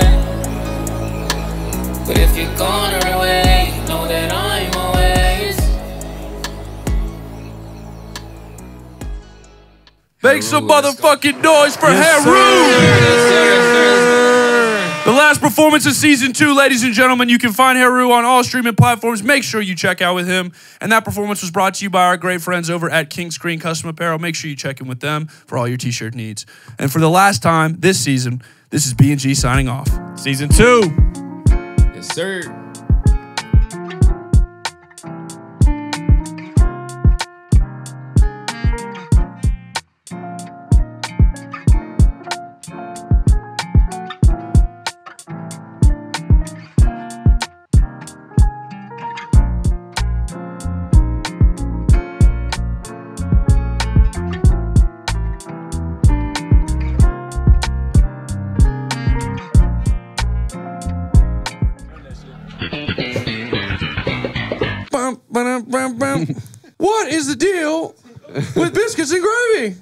But if you're gonna run away, know that I'm always. Make some motherfucking noise for Heroux! The last performance of season 2, ladies and gentlemen. You can find Heroux on all streaming platforms. Make sure you check out with him. And that performance was brought to you by our great friends over at King Screen Custom Apparel. Make sure you check in with them for all your t-shirt needs. And for the last time this season, this is B&G signing off. Season 2. Yes, sir. What is the deal with Biscuits and Gravy?